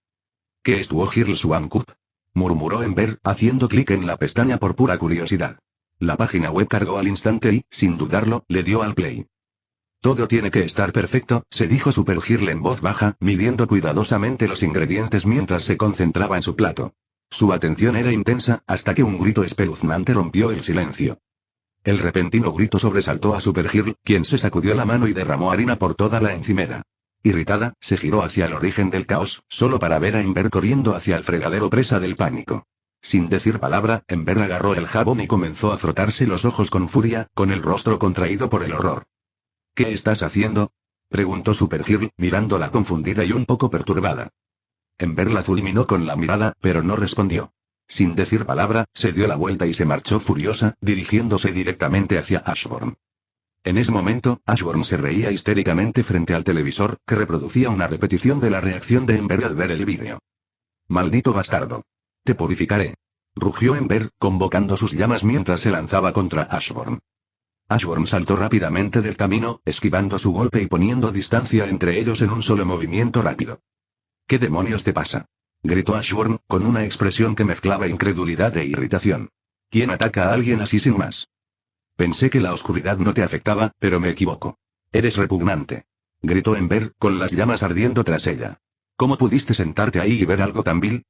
¿Qué es tu Ojirl Swankut? Murmuró Ember, haciendo clic en la pestaña por pura curiosidad. La página web cargó al instante y, sin dudarlo, le dio al play. Todo tiene que estar perfecto, se dijo Supergirl en voz baja, midiendo cuidadosamente los ingredientes mientras se concentraba en su plato. Su atención era intensa, hasta que un grito espeluznante rompió el silencio. El repentino grito sobresaltó a Supergirl, quien se sacudió la mano y derramó harina por toda la encimera. Irritada, se giró hacia el origen del caos, solo para ver a Ember corriendo hacia el fregadero presa del pánico. Sin decir palabra, Ember agarró el jabón y comenzó a frotarse los ojos con furia, con el rostro contraído por el horror. ¿Qué estás haciendo? Preguntó Supergirl, mirándola confundida y un poco perturbada. Ember la fulminó con la mirada, pero no respondió. Sin decir palabra, se dio la vuelta y se marchó furiosa, dirigiéndose directamente hacia Ashburn. En ese momento, Ashburn se reía histéricamente frente al televisor, que reproducía una repetición de la reacción de Ember al ver el vídeo. «Maldito bastardo. Te purificaré», rugió Ember, convocando sus llamas mientras se lanzaba contra Ashburn. Ashburn saltó rápidamente del camino, esquivando su golpe y poniendo distancia entre ellos en un solo movimiento rápido. «¿Qué demonios te pasa?», gritó Ashburn, con una expresión que mezclaba incredulidad e irritación. «¿Quién ataca a alguien así sin más? Pensé que la oscuridad no te afectaba, pero me equivoco. Eres repugnante», gritó Ember, con las llamas ardiendo tras ella. «¿Cómo pudiste sentarte ahí y ver algo tan vil?».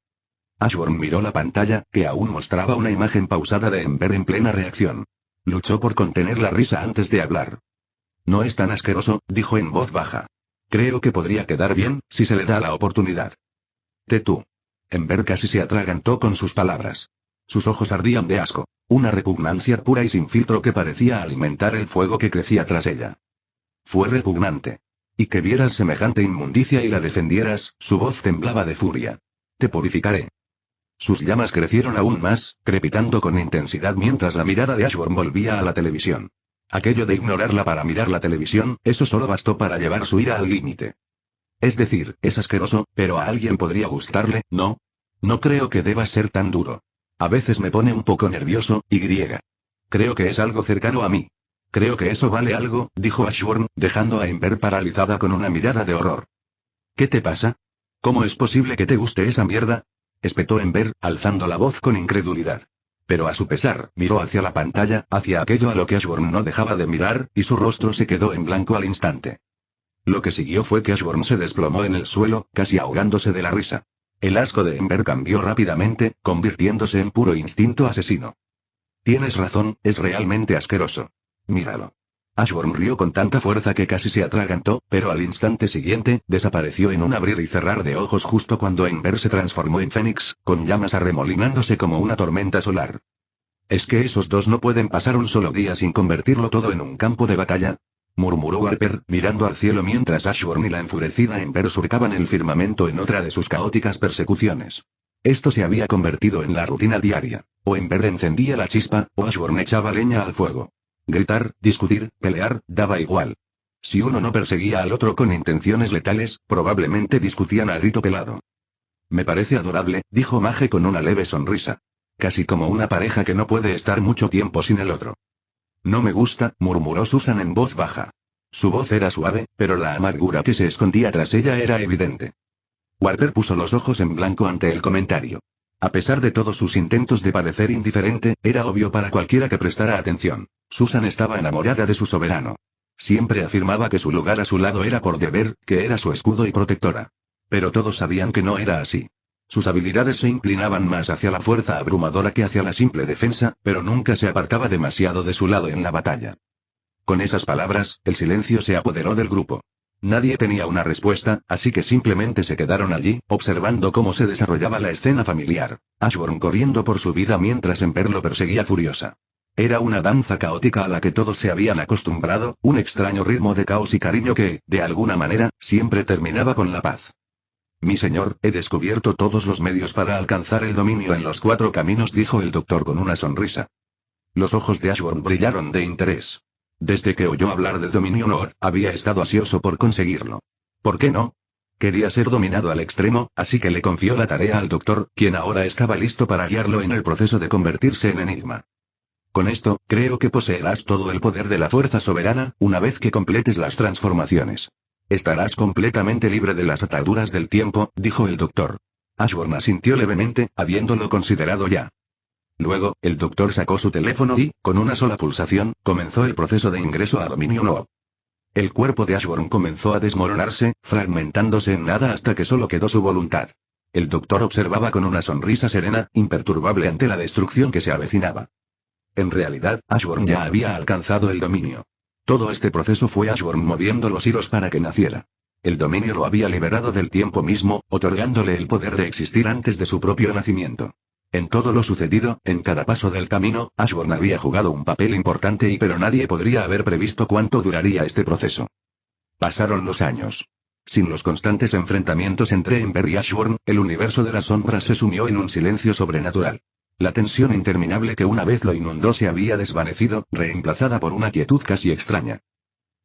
Ashburn miró la pantalla, que aún mostraba una imagen pausada de Ember en plena reacción. Luchó por contener la risa antes de hablar. «No es tan asqueroso», dijo en voz baja. «Creo que podría quedar bien, si se le da la oportunidad». «Tú». Ember casi se atragantó con sus palabras. Sus ojos ardían de asco, una repugnancia pura y sin filtro que parecía alimentar el fuego que crecía tras ella. Fue repugnante. Y que vieras semejante inmundicia y la defendieras, su voz temblaba de furia. «Te purificaré». Sus llamas crecieron aún más, crepitando con intensidad mientras la mirada de Ashburn volvía a la televisión. Aquello de ignorarla para mirar la televisión, eso solo bastó para llevar su ira al límite. «Es decir, es asqueroso, pero a alguien podría gustarle, ¿no? No creo que deba ser tan duro. A veces me pone un poco nervioso, y griega. Creo que es algo cercano a mí. Creo que eso vale algo», dijo Ashburn, dejando a Ember paralizada con una mirada de horror. «¿Qué te pasa? ¿Cómo es posible que te guste esa mierda?», espetó Ember, alzando la voz con incredulidad. Pero a su pesar, miró hacia la pantalla, hacia aquello a lo que Ashburn no dejaba de mirar, y su rostro se quedó en blanco al instante. Lo que siguió fue que Ashburn se desplomó en el suelo, casi ahogándose de la risa. El asco de Ember cambió rápidamente, convirtiéndose en puro instinto asesino. «Tienes razón, es realmente asqueroso. Míralo». Ashburn rió con tanta fuerza que casi se atragantó, pero al instante siguiente, desapareció en un abrir y cerrar de ojos justo cuando Ember se transformó en Fénix, con llamas arremolinándose como una tormenta solar. «¿Es que esos dos no pueden pasar un solo día sin convertirlo todo en un campo de batalla?», murmuró Harper, mirando al cielo mientras Ashburn y la enfurecida Ember surcaban el firmamento en otra de sus caóticas persecuciones. Esto se había convertido en la rutina diaria. O Ember encendía la chispa, o Ashburn echaba leña al fuego. Gritar, discutir, pelear, daba igual. Si uno no perseguía al otro con intenciones letales, probablemente discutían a grito pelado. «Me parece adorable», dijo Mage con una leve sonrisa. «Casi como una pareja que no puede estar mucho tiempo sin el otro». «No me gusta», murmuró Susan en voz baja. Su voz era suave, pero la amargura que se escondía tras ella era evidente. Warper puso los ojos en blanco ante el comentario. A pesar de todos sus intentos de parecer indiferente, era obvio para cualquiera que prestara atención. Susan estaba enamorada de su soberano. Siempre afirmaba que su lugar a su lado era por deber, que era su escudo y protectora. Pero todos sabían que no era así. Sus habilidades se inclinaban más hacia la fuerza abrumadora que hacia la simple defensa, pero nunca se apartaba demasiado de su lado en la batalla. Con esas palabras, el silencio se apoderó del grupo. Nadie tenía una respuesta, así que simplemente se quedaron allí, observando cómo se desarrollaba la escena familiar. Ashburn corriendo por su vida mientras Ember lo perseguía furiosa. Era una danza caótica a la que todos se habían acostumbrado, un extraño ritmo de caos y cariño que, de alguna manera, siempre terminaba con la paz. «Mi señor, he descubierto todos los medios para alcanzar el dominio en los 4 caminos», dijo el doctor con una sonrisa. Los ojos de Ashburn brillaron de interés. Desde que oyó hablar del dominio Noor, había estado ansioso por conseguirlo. ¿Por qué no? Quería ser dominado al extremo, así que le confió la tarea al doctor, quien ahora estaba listo para guiarlo en el proceso de convertirse en Enigma. «Con esto, creo que poseerás todo el poder de la fuerza soberana, una vez que completes las transformaciones. Estarás completamente libre de las ataduras del tiempo», dijo el doctor. Ashburn asintió levemente, habiéndolo considerado ya. Luego, el doctor sacó su teléfono y, con una sola pulsación, comenzó el proceso de ingreso a dominio Noor. El cuerpo de Ashburn comenzó a desmoronarse, fragmentándose en nada hasta que solo quedó su voluntad. El doctor observaba con una sonrisa serena, imperturbable ante la destrucción que se avecinaba. En realidad, Ashburn ya había alcanzado el dominio. Todo este proceso fue Ashburn moviendo los hilos para que naciera. El dominio lo había liberado del tiempo mismo, otorgándole el poder de existir antes de su propio nacimiento. En todo lo sucedido, en cada paso del camino, Ashburn había jugado un papel importante pero nadie podría haber previsto cuánto duraría este proceso. Pasaron los años. Sin los constantes enfrentamientos entre Ember y Ashburn, el universo de las sombras se sumió en un silencio sobrenatural. La tensión interminable que una vez lo inundó se había desvanecido, reemplazada por una quietud casi extraña.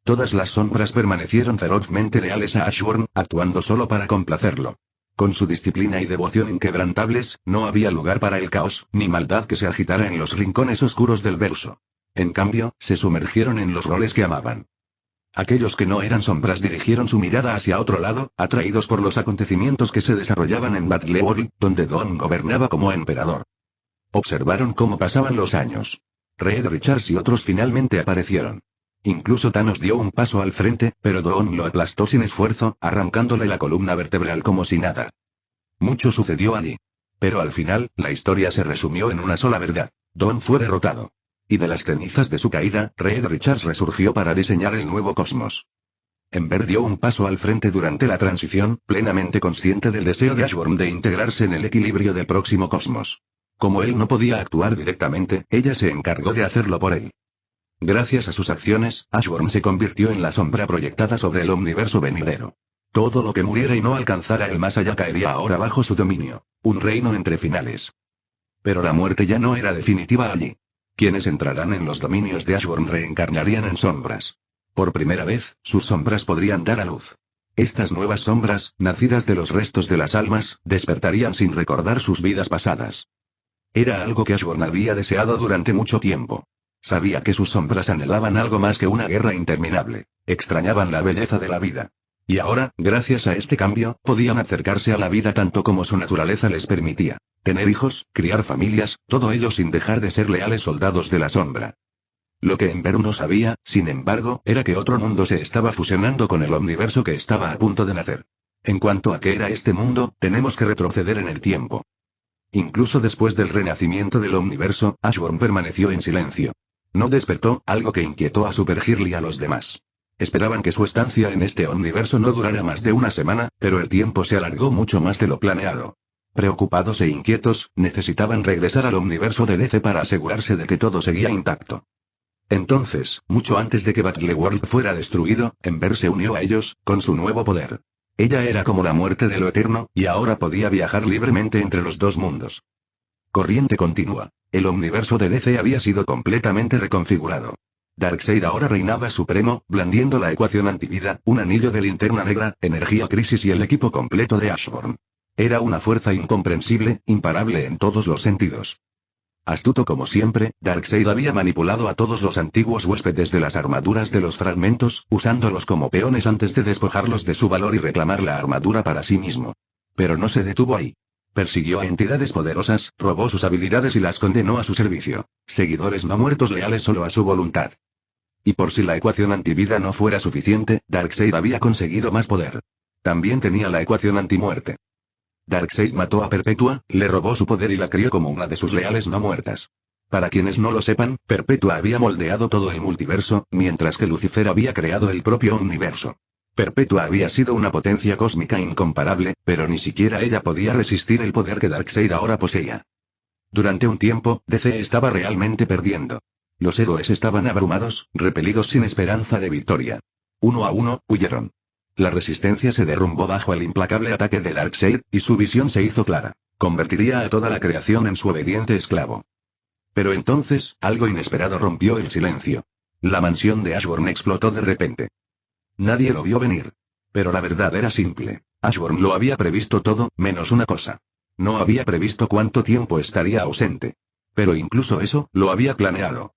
Todas las sombras permanecieron ferozmente leales a Ashburn, actuando solo para complacerlo. Con su disciplina y devoción inquebrantables, no había lugar para el caos, ni maldad que se agitara en los rincones oscuros del verso. En cambio, se sumergieron en los roles que amaban. Aquellos que no eran sombras dirigieron su mirada hacia otro lado, atraídos por los acontecimientos que se desarrollaban en Battleworld, donde Dawn gobernaba como emperador. Observaron cómo pasaban los años. Reed Richards y otros finalmente aparecieron. Incluso Thanos dio un paso al frente, pero Dawn lo aplastó sin esfuerzo, arrancándole la columna vertebral como si nada. Mucho sucedió allí. Pero al final, la historia se resumió en una sola verdad. Dawn fue derrotado. Y de las cenizas de su caída, Reed Richards resurgió para diseñar el nuevo cosmos. Ember dio un paso al frente durante la transición, plenamente consciente del deseo de Ashburn de integrarse en el equilibrio del próximo cosmos. Como él no podía actuar directamente, ella se encargó de hacerlo por él. Gracias a sus acciones, Ashburn se convirtió en la sombra proyectada sobre el universo venidero. Todo lo que muriera y no alcanzara el más allá caería ahora bajo su dominio. Un reino entre finales. Pero la muerte ya no era definitiva allí. Quienes entrarán en los dominios de Ashburn reencarnarían en sombras. Por primera vez, sus sombras podrían dar a luz. Estas nuevas sombras, nacidas de los restos de las almas, despertarían sin recordar sus vidas pasadas. Era algo que Ashburn había deseado durante mucho tiempo. Sabía que sus sombras anhelaban algo más que una guerra interminable. Extrañaban la belleza de la vida. Y ahora, gracias a este cambio, podían acercarse a la vida tanto como su naturaleza les permitía. Tener hijos, criar familias, todo ello sin dejar de ser leales soldados de la sombra. Lo que Ember no sabía, sin embargo, era que otro mundo se estaba fusionando con el universo que estaba a punto de nacer. En cuanto a qué era este mundo, tenemos que retroceder en el tiempo. Incluso después del renacimiento del universo, Ashburn permaneció en silencio. No despertó, algo que inquietó a Supergirl y a los demás. Esperaban que su estancia en este universo no durara más de una semana, pero el tiempo se alargó mucho más de lo planeado. Preocupados e inquietos, necesitaban regresar al universo de DC para asegurarse de que todo seguía intacto. Entonces, mucho antes de que Battleworld fuera destruido, Ember se unió a ellos, con su nuevo poder. Ella era como la muerte de lo eterno, y ahora podía viajar libremente entre los dos mundos. Corriente continua. El universo de DC había sido completamente reconfigurado. Darkseid ahora reinaba supremo, blandiendo la ecuación antivida, un anillo de linterna negra, energía crisis y el equipo completo de Ashburn. Era una fuerza incomprensible, imparable en todos los sentidos. Astuto como siempre, Darkseid había manipulado a todos los antiguos huéspedes de las armaduras de los fragmentos, usándolos como peones antes de despojarlos de su valor y reclamar la armadura para sí mismo. Pero no se detuvo ahí. Persiguió a entidades poderosas, robó sus habilidades y las condenó a su servicio. Seguidores no muertos leales solo a su voluntad. Y por si la ecuación antivida no fuera suficiente, Darkseid había conseguido más poder. También tenía la ecuación antimuerte. Darkseid mató a Perpetua, le robó su poder y la crió como una de sus leales no muertas. Para quienes no lo sepan, Perpetua había moldeado todo el multiverso, mientras que Lucifer había creado el propio universo. Perpetua había sido una potencia cósmica incomparable, pero ni siquiera ella podía resistir el poder que Darkseid ahora poseía. Durante un tiempo, DC estaba realmente perdiendo. Los héroes estaban abrumados, repelidos sin esperanza de victoria. Uno a uno, huyeron. La resistencia se derrumbó bajo el implacable ataque de Darkseid, y su visión se hizo clara. Convertiría a toda la creación en su obediente esclavo. Pero entonces, algo inesperado rompió el silencio. La mansión de Ashburn explotó de repente. Nadie lo vio venir. Pero la verdad era simple. Ashburn lo había previsto todo, menos una cosa. No había previsto cuánto tiempo estaría ausente. Pero incluso eso, lo había planeado.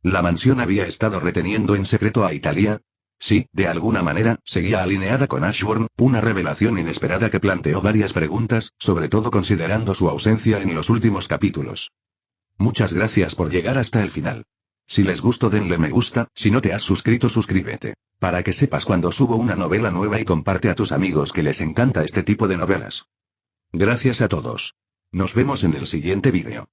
¿La mansión había estado reteniendo en secreto a Italia? Sí, de alguna manera, seguía alineada con Ashburn, una revelación inesperada que planteó varias preguntas, sobre todo considerando su ausencia en los últimos capítulos. Muchas gracias por llegar hasta el final. Si les gustó denle me gusta, si no te has suscrito suscríbete. Para que sepas cuando subo una novela nueva y comparte a tus amigos que les encanta este tipo de novelas. Gracias a todos. Nos vemos en el siguiente vídeo.